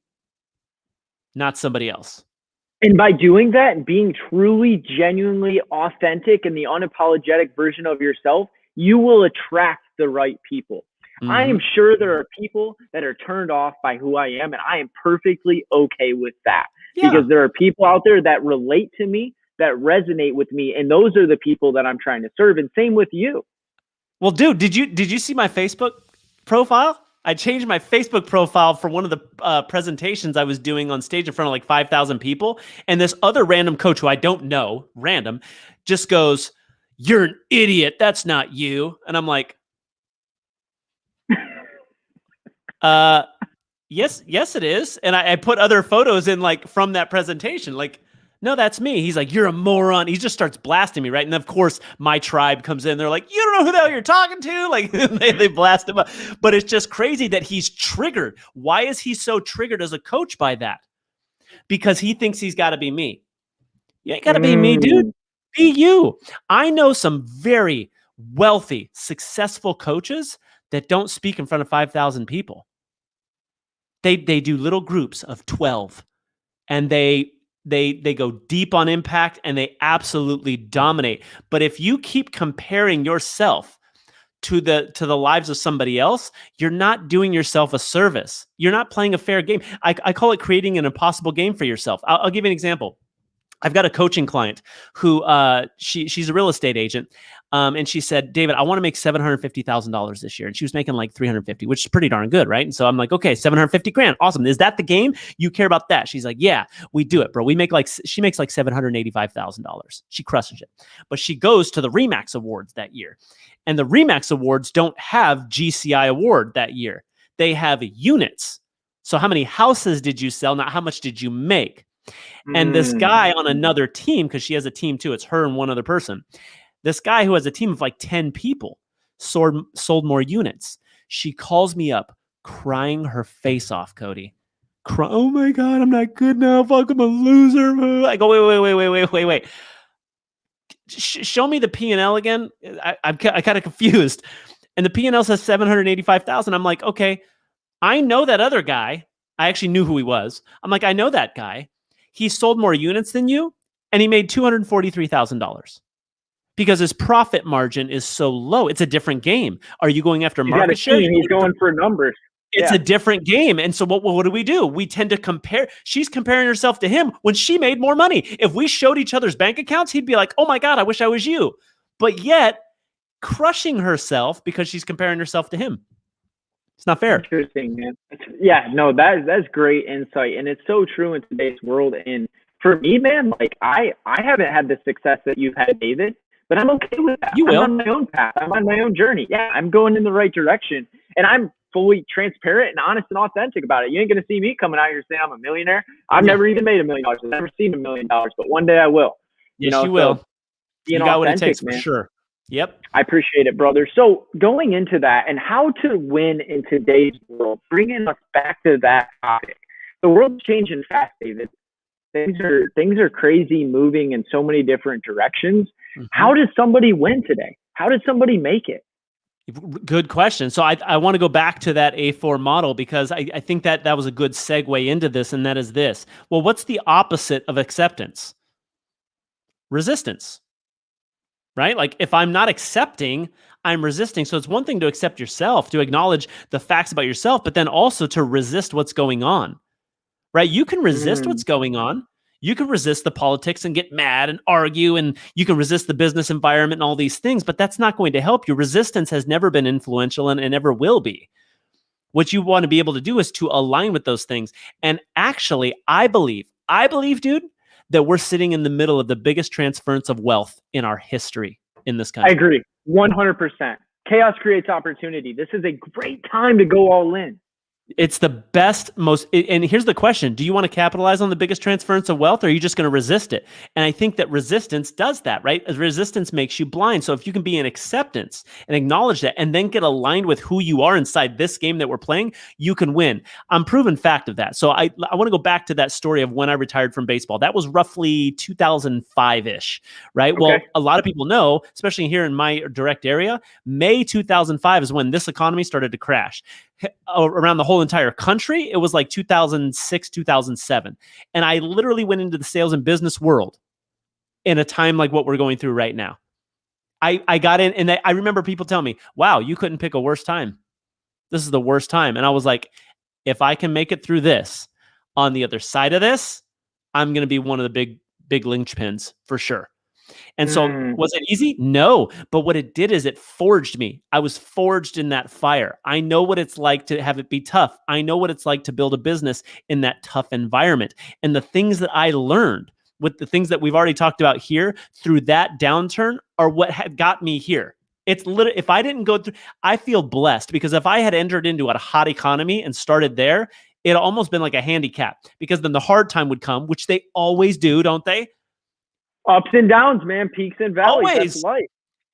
not somebody else. And by doing that and being truly, genuinely authentic and the unapologetic version of yourself, you will attract the right people. Mm-hmm. I am sure there are people that are turned off by who I am, and I am perfectly okay with that. Yeah. Because there are people out there that relate to me, that resonate with me, and those are the people that I'm trying to serve. And same with you. Well, dude, did you see my Facebook profile? I changed my Facebook profile for one of the presentations I was doing on stage in front of like 5,000 people. And this other random coach who I don't know, random, just goes, "You're an idiot. That's not you." And I'm like, yes, it is. And I put other photos in like from that presentation, like, "No, that's me." He's like, "You're a moron." He just starts blasting me, right? And of course, my tribe comes in. They're like, "You don't know who the hell you're talking to." Like they blast him up. But it's just crazy that he's triggered. Why is he so triggered as a coach by that? Because he thinks he's got to be me. You ain't got to be me, dude. Be you. I know some very wealthy, successful coaches that don't speak in front of 5,000 people. They do little groups of 12, and they go deep on impact, and they absolutely dominate. But if you keep comparing yourself to the lives of somebody else, you're not doing yourself a service. You're not playing a fair game. I call it creating an impossible game for yourself. I'll give you an example. I've got a coaching client who she's a real estate agent. And she said, "David, I want to make $750,000 this year." And she was making like 350, which is pretty darn good, right? And so I'm like, okay, 750 grand. Awesome. Is that the game? You care about that? She's like, "Yeah, we do it, bro. She makes like $785,000. She crushes it." But she goes to the RE/MAX Awards that year. And the RE/MAX Awards don't have GCI award that year. They have units. So how many houses did you sell? Not how much did you make? And this guy on another team, because she has a team too, it's her and one other person. This guy who has a team of like 10 people sold more units. She calls me up crying her face off, Cody. "Oh my God, I'm not good now. Fuck, I'm a loser." I go, wait. Show me the P&L again. I'm kind of confused. And the P&L says 785,000. I'm like, okay, I know that other guy. I actually knew who he was. I'm like, I know that guy. He sold more units than you, and he made $243,000 because his profit margin is so low. It's a different game. Are you going after market share? He's going for numbers. It's a different game. And so what do? We tend to compare. She's comparing herself to him when she made more money. If we showed each other's bank accounts, he'd be like, "Oh my God, I wish I was you." But yet crushing herself because she's comparing herself to him. It's not fair. Interesting, man. Yeah, no, that's great insight. And it's so true in today's world. And for me, man, like I haven't had the success that you've had, David, but I'm okay with that. I'm on my own path. I'm on my own journey. Yeah, I'm going in the right direction. And I'm fully transparent and honest and authentic about it. You ain't going to see me coming out here saying I'm a millionaire. I've never even made $1 million. I've never seen $1 million, but one day I will. Yes, you will. So, you got what it takes, man. For sure. Yep. I appreciate it, brother. So going into that and how to win in today's world, bringing us back to that topic. The world's changing fast, David. Things are crazy, moving in so many different directions. Mm-hmm. How does somebody win today? How does somebody make it? Good question. So I want to go back to that A4 model because I think that was a good segue into this, and that is this. Well, what's the opposite of acceptance? Resistance. Right? Like if I'm not accepting, I'm resisting. So it's one thing to accept yourself, to acknowledge the facts about yourself, but then also to resist what's going on. Right? You can resist what's going on. You can resist the politics and get mad and argue, and you can resist the business environment and all these things, but that's not going to help you. Resistance has never been influential and never will be. What you want to be able to do is to align with those things. And actually, I believe, dude, that we're sitting in the middle of the biggest transference of wealth in our history in this country. I agree. 100%. Chaos creates opportunity. This is a great time to go all in. It's the best, and here's the question. Do you want to capitalize on the biggest transference of wealth, or are you just going to resist it? And I think that resistance does that, right? Resistance makes you blind. So if you can be in acceptance and acknowledge that, and then get aligned with who you are inside this game that we're playing, you can win. I'm proven fact of that. So I want to go back to that story of when I retired from baseball. That was roughly 2005-ish, right? Okay. Well, a lot of people know, especially here in my direct area, May 2005 is when this economy started to crash. Around the whole entire country, it was like 2006, 2007. And I literally went into the sales and business world in a time like what we're going through right now. I got in, and I remember people telling me, wow, you couldn't pick a worse time. This is the worst time. And I was like, if I can make it through this, on the other side of this, I'm going to be one of the big linchpins for sure. And so was it easy? No. But what it did is it forged me. I was forged in that fire. I know what it's like to have it be tough. I know what it's like to build a business in that tough environment. And the things that I learned with the things that we've already talked about here through that downturn are what had got me here. It's literally, if I didn't go through, I feel blessed, because if I had entered into a hot economy and started there, it almost been like a handicap, because then the hard time would come, which they always do, don't they? Ups and downs, man. Peaks and valleys. Always. That's life.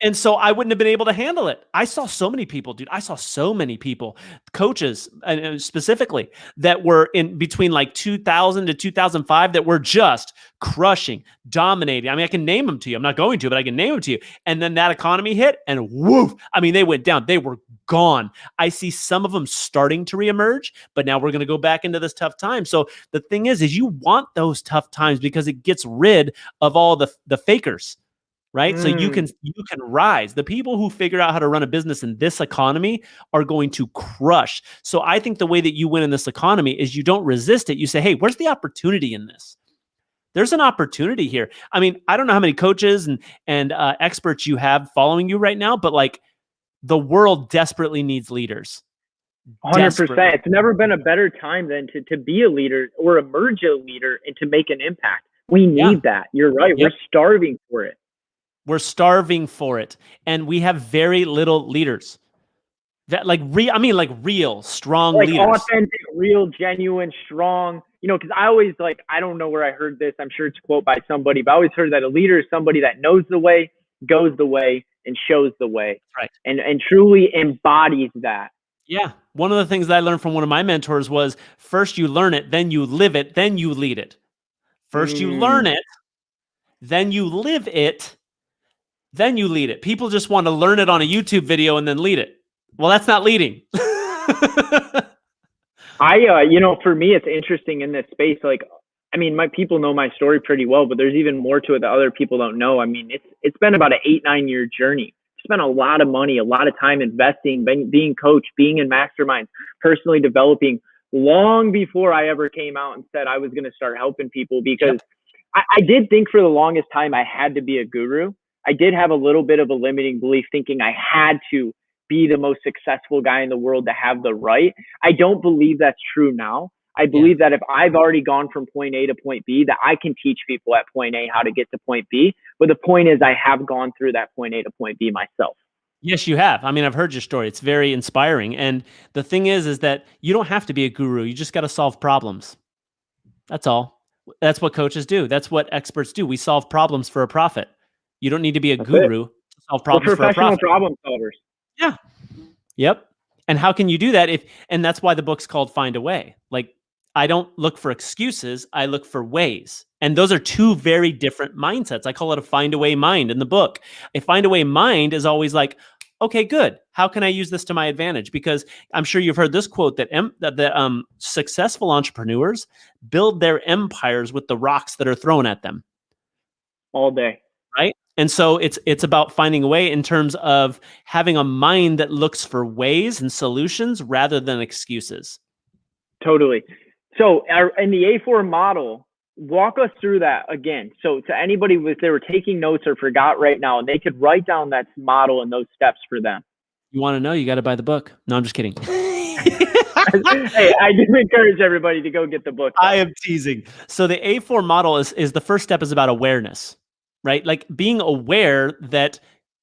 And so I wouldn't have been able to handle it. I saw so many people, dude. I saw so many people, coaches specifically, that were in between like 2000 to 2005 that were just crushing, dominating. I mean, I can name them to you. I'm not going to, but I can name them to you. And then that economy hit, and woof. I mean, they went down. They were gone. I see some of them starting to reemerge, but now we're going to go back into this tough time. So the thing is you want those tough times, because it gets rid of all the fakers. Right? So you can rise. The people who figure out how to run a business in this economy are going to crush. So I think the way that you win in this economy is you don't resist it. You say, hey, where's the opportunity in this? There's an opportunity here. I mean, I don't know how many coaches and experts you have following you right now, but like, the world desperately needs leaders. 100%. It's never been a better time than to be a leader or emerge a leader and to make an impact. We need that. You're right. Yep. We're starving for it. We're starving for it. And we have very little leaders. That real, strong like leaders. Authentic, real, genuine, strong. You know, because I always I don't know where I heard this. I'm sure it's a quote by somebody, but I always heard that a leader is somebody that knows the way, goes the way, and shows the way. Right. And truly embodies that. Yeah. One of the things that I learned from one of my mentors was, first you learn it, then you live it, then you lead it. First you learn it, then you live it, then you lead it. People just want to learn it on a YouTube video and then lead it. Well, that's not leading. For me, it's interesting in this space. Like, I mean, my people know my story pretty well, but there's even more to it that other people don't know. I mean, it's been about an 8-9 year journey. Spent a lot of money, a lot of time investing, being coached, being in masterminds, personally developing, long before I ever came out and said I was going to start helping people, because I did think for the longest time I had to be a guru. I did have a little bit of a limiting belief, thinking I had to be the most successful guy in the world to have the right. I don't believe that's true now. I believe that if I've already gone from point A to point B, that I can teach people at point A how to get to point B. But the point is, I have gone through that point A to point B myself. Yes, you have. I mean, I've heard your story. It's very inspiring. And the thing is that you don't have to be a guru. You just got to solve problems. That's all. That's what coaches do. That's what experts do. We solve problems for a profit. You don't need to be a guru to solve problems for a profit. Problem solvers. Yeah. Yep. And how can you do that and that's why the book's called Find a Way. Like, I don't look for excuses. I look for ways. And those are two very different mindsets. I call it a find a way mind in the book. A find a way mind is always like, okay, good. How can I use this to my advantage? Because I'm sure you've heard this quote that successful entrepreneurs build their empires with the rocks that are thrown at them. All day. Right? And so it's about finding a way in terms of having a mind that looks for ways and solutions rather than excuses. Totally. So in the A4 model, walk us through that again. So to anybody, if they were taking notes or forgot right now, they could write down that model and those steps for them. You want to know? You got to buy the book. No, I'm just kidding. Hey, I do encourage everybody to go get the book. I am teasing. So the A4 model is the first step is about awareness, right? Like being aware that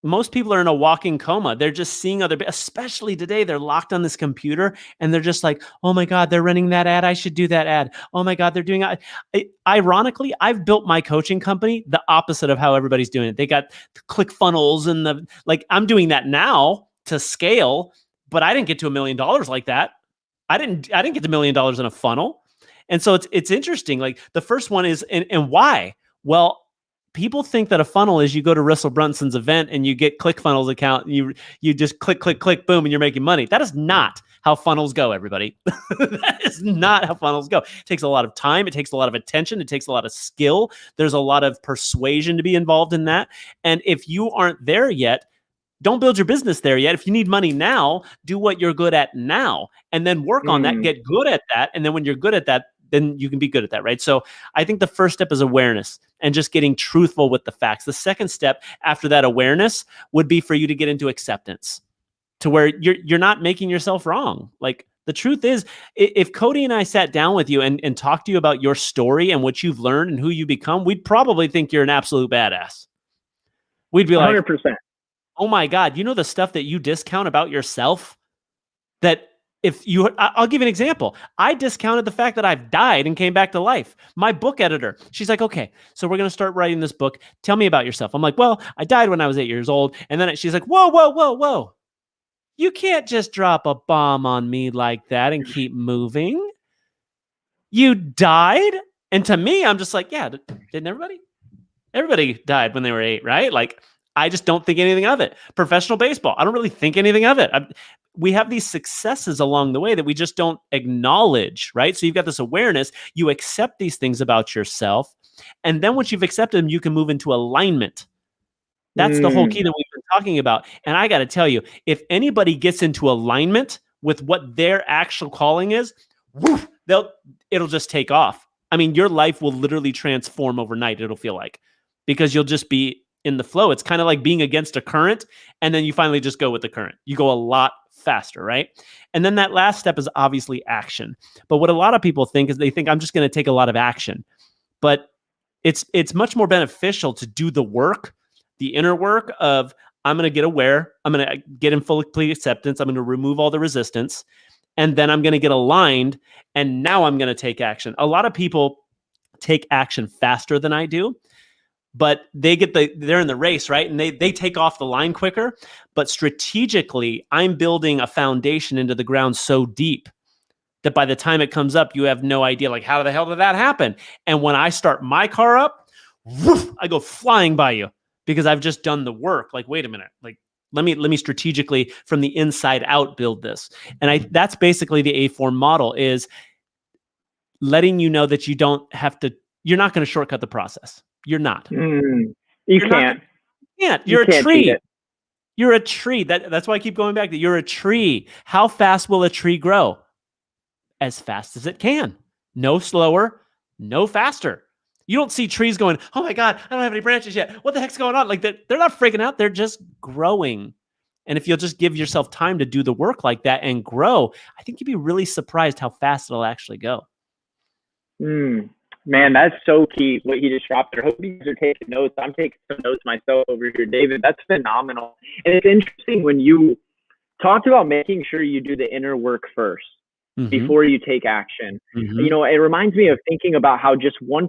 most people are in a walking coma. They're just seeing especially today, they're locked on this computer and they're just like, oh my God, they're running that ad. I should do that ad. Oh my God, they're doing it. Ironically, I've built my coaching company the opposite of how everybody's doing it. They got the ClickFunnels and I'm doing that now to scale, but I didn't get to $1 million like that. I didn't get to $1 million in a funnel. And so it's interesting. Like the first one is, and why? Well, people think that a funnel is you go to Russell Brunson's event and you get ClickFunnels account and you just click, boom, and you're making money. That is not how funnels go, everybody. That is not how funnels go. It takes a lot of time. It takes a lot of attention. It takes a lot of skill. There's a lot of persuasion to be involved in that. And if you aren't there yet, don't build your business there yet. If you need money now, do what you're good at now and then work on that, get good at that. And then when you're good at that, then you can be good at that, right? So I think the first step is awareness and just getting truthful with the facts. The second step after that awareness would be for you to get into acceptance to where you're not making yourself wrong. Like the truth is, if Cody and I sat down with you and talked to you about your story and what you've learned and who you become, we'd probably think you're an absolute badass. We'd be like, 100%. Oh my God, you know the stuff that you discount about yourself? That I'll give you an example. I discounted the fact that I've died and came back to life. My book editor, she's like, okay, so we're going to start writing this book. Tell me about yourself. I'm like, well, I died when I was 8 years old. And then she's like, whoa, whoa, whoa, whoa. You can't just drop a bomb on me like that and keep moving. You died? And to me, I'm just like, yeah, didn't everybody? Everybody died when they were 8, right? Like, I just don't think anything of it. Professional baseball, I don't really think anything of it. We have these successes along the way that we just don't acknowledge, right? So you've got this awareness, you accept these things about yourself, and then once you've accepted them, you can move into alignment. That's the whole key that we've been talking about. And I got to tell you, if anybody gets into alignment with what their actual calling is, woof, it'll just take off. I mean, your life will literally transform overnight, it'll feel like, because you'll just be in the flow. It's kind of like being against a current, and then you finally just go with the current. You go a lot faster, right? And then that last step is obviously action. But what a lot of people think is they think I'm just going to take a lot of action. But it's much more beneficial to do the work, the inner work of I'm going to get aware, I'm going to get in full complete acceptance, I'm going to remove all the resistance, and then I'm going to get aligned, and now I'm going to take action. A lot of people take action faster than I do, but they're in the race, right? And they take off the line quicker. But strategically, I'm building a foundation into the ground so deep that by the time it comes up, you have no idea, like, how the hell did that happen? And when I start my car up, woof, I go flying by you because I've just done the work. Like, wait a minute, like, let me strategically from the inside out build this. And that's basically the A4 model, is letting you know that you're not going to shortcut the process. You're not. You You're can't. You can't. You're a tree. You're a tree. That's why I keep going back to you're a tree. How fast will a tree grow? As fast as it can. No slower, no faster. You don't see trees going, oh my God, I don't have any branches yet. What the heck's going on? Like they're not freaking out. They're just growing. And if you'll just give yourself time to do the work like that and grow, I think you'd be really surprised how fast it'll actually go. Man, that's so key, what you just dropped there. Hope you guys are taking notes. I'm taking some notes myself over here, David. That's phenomenal. And it's interesting when you talked about making sure you do the inner work first before you take action. You know, it reminds me of thinking about how just 1%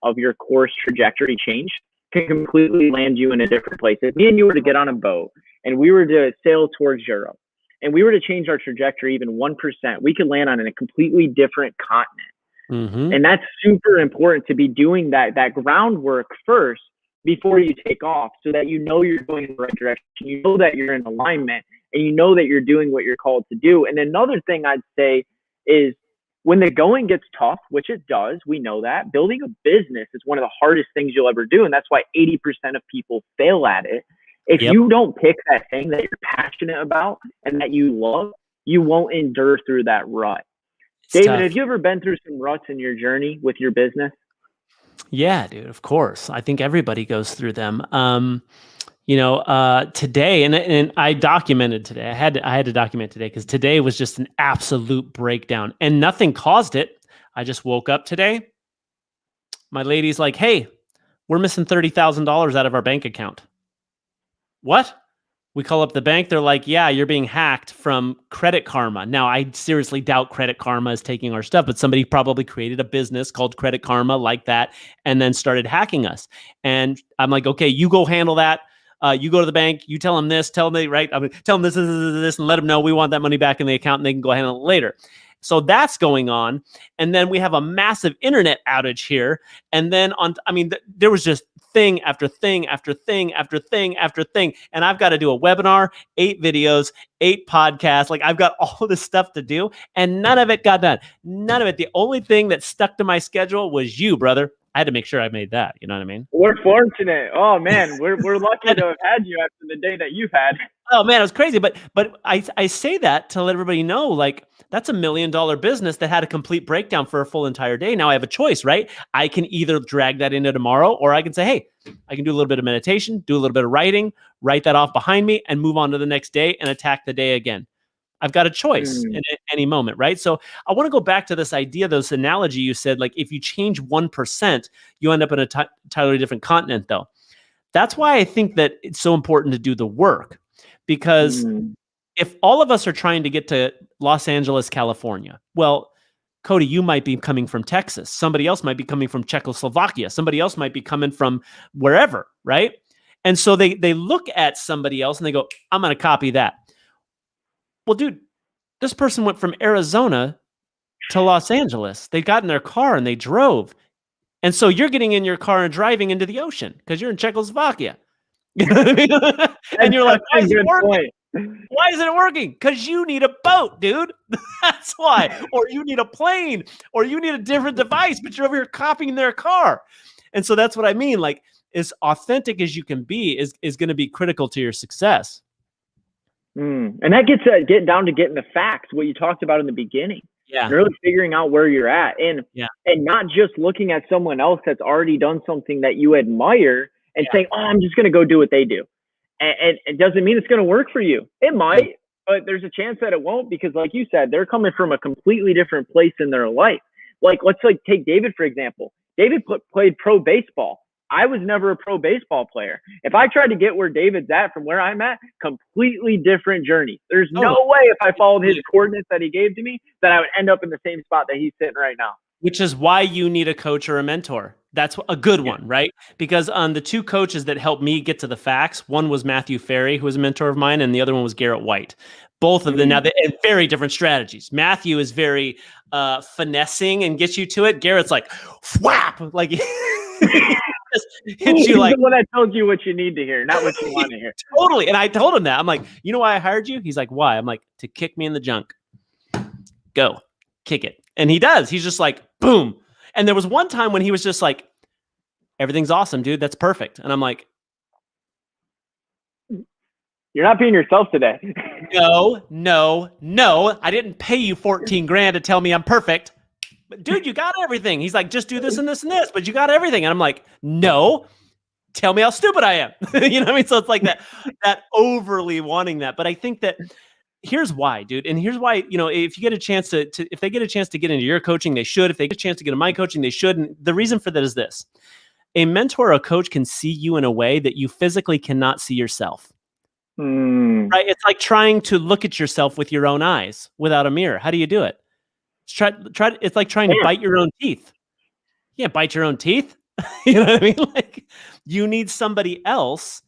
of your course trajectory change can completely land you in a different place. If me and you were to get on a boat and we were to sail towards Europe and we were to change our trajectory even 1%, we could land on a completely different continent. And that's super important to be doing that groundwork first before you take off, so that you know you're going in the right direction, you know that you're in alignment, and you know that you're doing what you're called to do. And another thing I'd say is when the going gets tough, which it does, we know that building a business is one of the hardest things you'll ever do. And that's why 80% of people fail at it. If you don't pick that thing that you're passionate about and that you love, you won't endure through that rut. David, have you ever been through some ruts in your journey with your business? Yeah, dude, of course. I think everybody goes through them. Today, and I documented today. I had to document today because today was just an absolute breakdown, and nothing caused it. I just woke up today. My lady's like, "Hey, we're missing $30,000 out of our bank account." What? We call up the bank. They're like, yeah, you're being hacked from Credit Karma. Now, I seriously doubt Credit Karma is taking our stuff, but somebody probably created a business called Credit Karma like that and then started hacking us. And I'm like, okay, you go handle that. You go to the bank, you tell them this, tell them, right? I mean, tell them this, and let them know we want that money back in the account and they can go handle it later. So that's going on. And then we have a massive internet outage here. And then there was just thing after thing after thing after thing after thing. And I've got to do a webinar, 8 videos, 8 podcasts. Like, I've got all this stuff to do and none of it got done. None of it. The only thing that stuck to my schedule was you, brother. I had to make sure I made that. You know what I mean? We're fortunate. Oh man, we're lucky to have had you after the day that you've had. Oh man, it was crazy. But I say that to let everybody know, like, that's $1 million business that had a complete breakdown for a full entire day. Now I have a choice, right? I can either drag that into tomorrow, or I can say, hey, I can do a little bit of meditation, do a little bit of writing, write that off behind me, and move on to the next day and attack the day again. I've got a choice in any moment, right? So I want to go back to this idea, this analogy you said, like, if you change 1%, you end up in a entirely different continent, though. That's why I think that it's so important to do the work, because if all of us are trying to get to Los Angeles, California, well, Cody, you might be coming from Texas. Somebody else might be coming from Czechoslovakia. Somebody else might be coming from wherever, right? And so they look at somebody else and they go, I'm going to copy that. Well, dude, this person went from Arizona to Los Angeles. They got in their car and they drove. And so you're getting in your car and driving into the ocean because you're in Czechoslovakia. You know what I mean? And you're like, why is it working? Why isn't it working? Because you need a boat, dude. That's why. Or you need a plane, or you need a different device, but you're over here copying their car. And so that's what I mean. Like, as authentic as you can be is going to be critical to your success. And that gets down to getting the facts, what you talked about in the beginning. Yeah. And really figuring out where you're at, and not just looking at someone else that's already done something that you admire and saying, oh, I'm just going to go do what they do. And it doesn't mean it's going to work for you. It might, but there's a chance that it won't, because like you said, they're coming from a completely different place in their life. Like, let's take David, for example. David played pro baseball. I was never a pro baseball player. If I tried to get where David's at from where I'm at, completely different journey. There's no way if I followed his coordinates that he gave to me that I would end up in the same spot that he's sitting right now. Which is why you need a coach or a mentor. That's a good one, right? Because the 2 coaches that helped me get to the facts, one was Matthew Ferry, who was a mentor of mine, and the other one was Garrett White. Both of them, now, and very different strategies. Matthew is very finessing and gets you to it. Garrett's like, whap, like hits you like the one that told you what you need to hear, not what you want to hear. Totally. And I told him that. I'm like, you know why I hired you? He's like, why? I'm like, to kick me in the junk. Go, kick it. And he does. He's just like, boom. And there was one time when he was just like, everything's awesome, dude. That's perfect. And I'm like, you're not being yourself today. No. I didn't pay you $14,000 to tell me I'm perfect. But dude, you got everything. He's like, just do this and this and this, but you got everything. And I'm like, no, tell me how stupid I am. You know what I mean? So it's like that overly wanting that. But I think that here's why, dude. And here's why, if you get a chance if they get a chance to get into your coaching, they should. If they get a chance to get into my coaching, they should. And the reason for that is this: a mentor or a coach can see you in a way that you physically cannot see yourself. Right? It's like trying to look at yourself with your own eyes without a mirror. How do you do it? It's like trying to bite your own teeth. You can't bite your own teeth. You know what I mean? Like, you need somebody else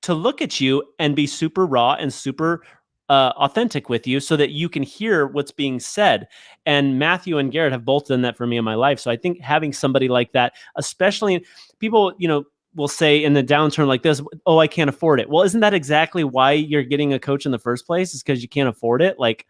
to look at you and be super raw and super authentic with you so that you can hear what's being said. And Matthew and Garrett have both done that for me in my life. So I think having somebody like that, especially people, will say in the downturn like this, oh, I can't afford it. Well, isn't that exactly why you're getting a coach in the first place? Is because you can't afford it? Like,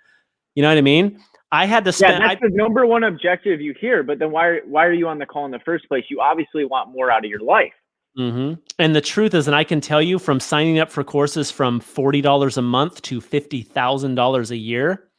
you know what I mean? I had to spend. Yeah, that's the number one objective you hear. But then why are you on the call in the first place? You obviously want more out of your life. Mm-hmm. And the truth is, and I can tell you from signing up for courses from $40 a month to $50,000 a year,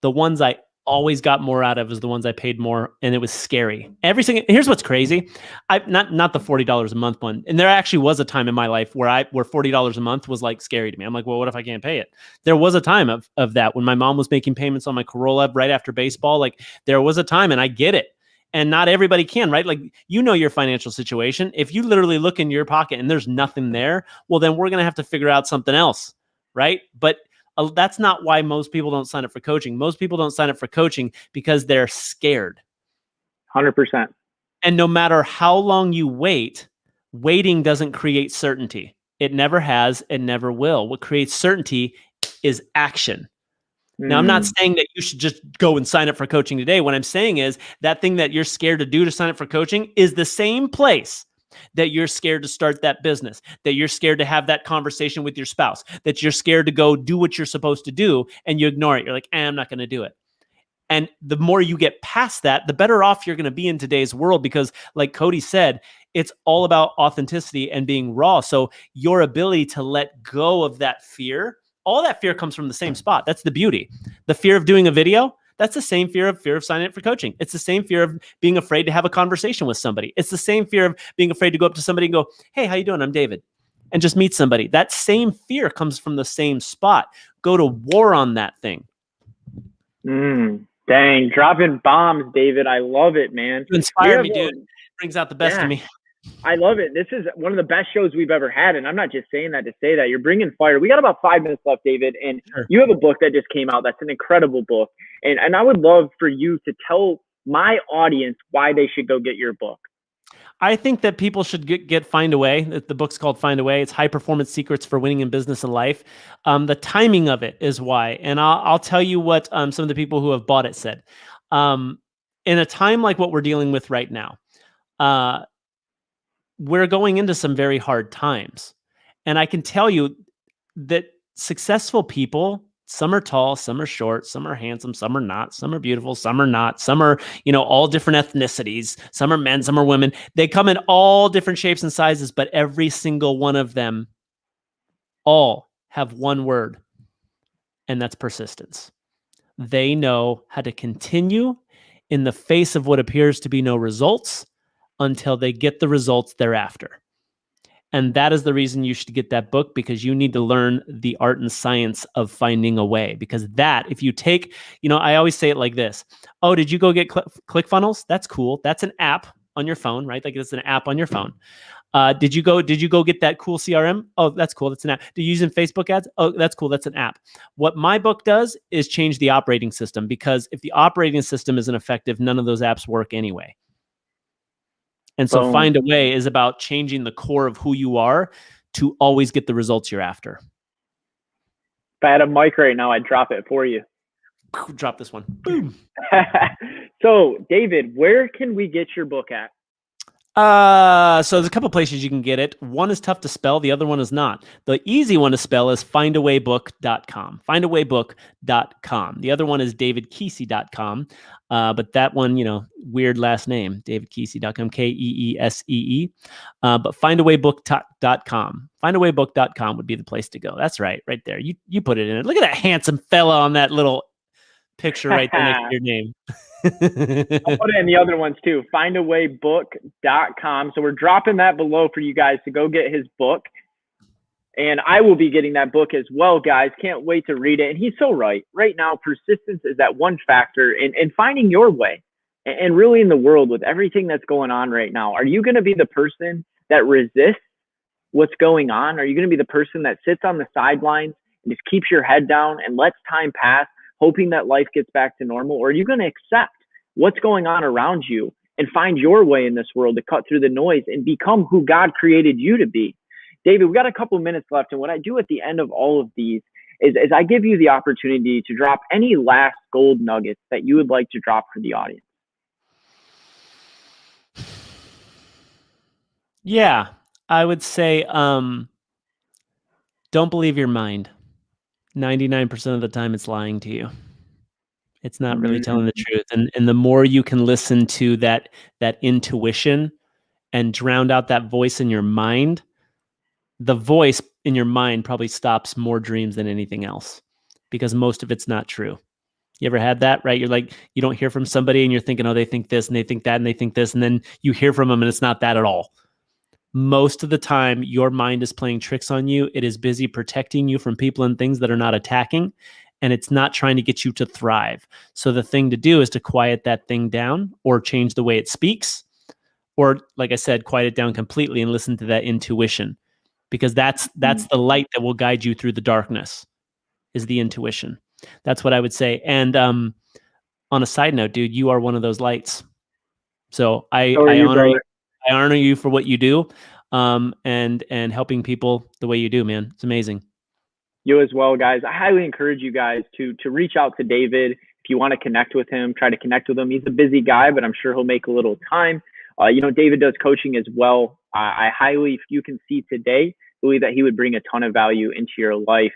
the ones I always got more out of is the ones I paid more, and it was scary. Here's what's crazy. Not the $40 a month one. And there actually was a time in my life where $40 a month was like scary to me. I'm like, well, what if I can't pay it? There was a time of that when my mom was making payments on my Corolla right after baseball. Like, there was a time, and I get it. And not everybody can, right? Like, your financial situation. If you literally look in your pocket and there's nothing there, well, then we're going to have to figure out something else, right? But that's not why most people don't sign up for coaching. Most people don't sign up for coaching because they're scared. 100%. And no matter how long you wait, waiting doesn't create certainty. It never has, it never will. What creates certainty is action. Now, I'm not saying that you should just go and sign up for coaching today. What I'm saying is that thing that you're scared to do to sign up for coaching is the same place that you're scared to start that business, that you're scared to have that conversation with your spouse, that you're scared to go do what you're supposed to do, and you ignore it. You're like, I'm not going to do it. And the more you get past that, the better off you're going to be in today's world, because like Cody said, it's all about authenticity and being raw. So your ability to let go of that fear, all that fear comes from the same spot. That's the beauty. The fear of doing a video, that's the same fear of signing up for coaching. It's the same fear of being afraid to have a conversation with somebody. It's the same fear of being afraid to go up to somebody and go, hey, how you doing? I'm David. And just meet somebody. That same fear comes from the same spot. Go to war on that thing. Dang, dropping bombs, David. I love it, man. You inspire me, dude. It brings out the best in me. I love it. This is one of the best shows we've ever had. And I'm not just saying that to say that. You're bringing fire. We got about 5 minutes left, David. And you have a book that just came out. That's an incredible book. And I would love for you to tell my audience why they should go get your book. I think that people should Find a Way. The book's called Find a Way. It's High Performance Secrets for Winning in Business and Life. The timing of it is why. And I'll tell you what some of the people who have bought it said. In a time like what we're dealing with right now, we're going into some very hard times. And I can tell you that successful people, some are tall, some are short, some are handsome, some are not, some are beautiful, some are not, some are, all different ethnicities, some are men, some are women. They come in all different shapes and sizes, but every single one of them all have one word, and that's persistence. They know how to continue in the face of what appears to be no results until they get the results thereafter. And that is the reason you should get that book, because you need to learn the art and science of finding a way. Because that, if you take, I always say it like this. Oh, did you go get ClickFunnels? That's cool. That's an app on your phone, right? Like it's an app on your phone. Did you go get that cool CRM? Oh, that's cool. That's an app. Do you use Facebook ads? Oh, that's cool. That's an app. What my book does is change the operating system, because if the operating system isn't effective, none of those apps work anyway. And so Find a Way is about changing the core of who you are to always get the results you're after. If I had a mic right now, I'd drop it for you. Drop this one. Boom. So, David, where can we get your book at? So there's a couple places you can get it. One is tough to spell. The other one is not. The easy one to spell is findawaybook.com. Findawaybook.com. The other one is davidkeesee.com. But that one, weird last name, davidkeesee.com, Keesee. But findawaybook.com. Findawaybook.com would be the place to go. That's right there. You put it in it. Look at that handsome fella on that little picture right there next to your name. I'll put it in the other ones too. Findawaybook.com. So we're dropping that below for you guys to go get his book. And I will be getting that book as well, guys. Can't wait to read it. And he's so right. Right now, persistence is that one factor in finding your way. And really in the world with everything that's going on right now, are you going to be the person that resists what's going on? Are you going to be the person that sits on the sidelines and just keeps your head down and lets time pass, hoping that life gets back to normal? Or are you going to accept what's going on around you and find your way in this world to cut through the noise and become who God created you to be? David, we got a couple minutes left. And what I do at the end of all of these is I give you the opportunity to drop any last gold nuggets that you would like to drop for the audience. Yeah, I would say, don't believe your mind. 99% of the time it's lying to you. It's not really telling the truth. And the more you can listen to that intuition and drown out that voice in your mind, the voice in your mind probably stops more dreams than anything else, because most of it's not true. You ever had that, right? You're like, you don't hear from somebody and you're thinking, oh, they think this and they think that and they think this. And then you hear from them and it's not that at all. Most of the time, your mind is playing tricks on you. It is busy protecting you from people and things that are not attacking. and it's not trying to get you to thrive. So the thing to do is to quiet that thing down or change the way it speaks, or like I said, quiet it down completely and listen to that intuition, because that's the light that will guide you through the darkness, is the intuition. That's what I would say. And on a side note, dude, you are one of those lights. So I honor you for what you do, and helping people the way you do, man. It's amazing. You as well, guys. I highly encourage you guys to reach out to David. If you want to connect with him, try to connect with him. He's a busy guy, but I'm sure he'll make a little time. David does coaching as well. I highly, if you can see today, believe that he would bring a ton of value into your life.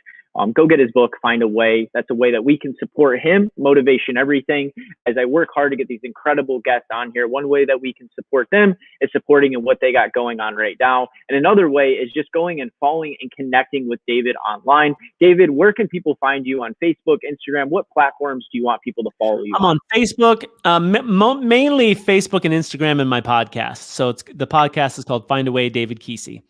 Go get his book, Find a Way. That's a way that we can support him, Motivation Everything. As I work hard to get these incredible guests on here, one way that we can support them is supporting in what they got going on right now. And another way is just going and following and connecting with David online. David, where can people find you on Facebook, Instagram? What platforms do you want people to follow you I'm on Facebook, mainly Facebook and Instagram, and my podcast. So the podcast is called Find a Way, David Keesee.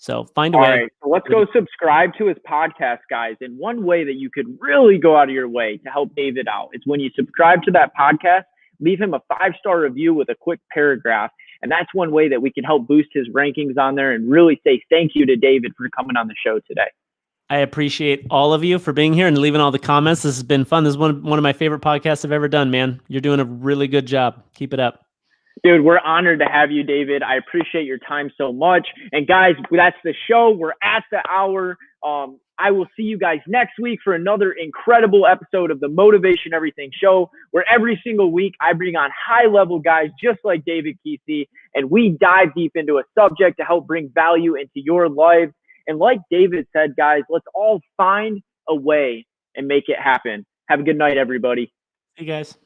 So find a way. All right, so let's go subscribe to his podcast, guys. And one way that you could really go out of your way to help David out is when you subscribe to that podcast, leave him a 5-star review with a quick paragraph. And that's one way that we can help boost his rankings on there and really say thank you to David for coming on the show today. I appreciate all of you for being here and leaving all the comments. This has been fun. This is one of my favorite podcasts I've ever done, man. You're doing a really good job. Keep it up. Dude, we're honored to have you, David. I appreciate your time so much. And guys, that's the show. We're at the hour. I will see you guys next week for another incredible episode of the Motivation Everything Show, where every single week I bring on high-level guys just like David Keesee, and we dive deep into a subject to help bring value into your lives. And like David said, guys, let's all find a way and make it happen. Have a good night, everybody. Hey, guys.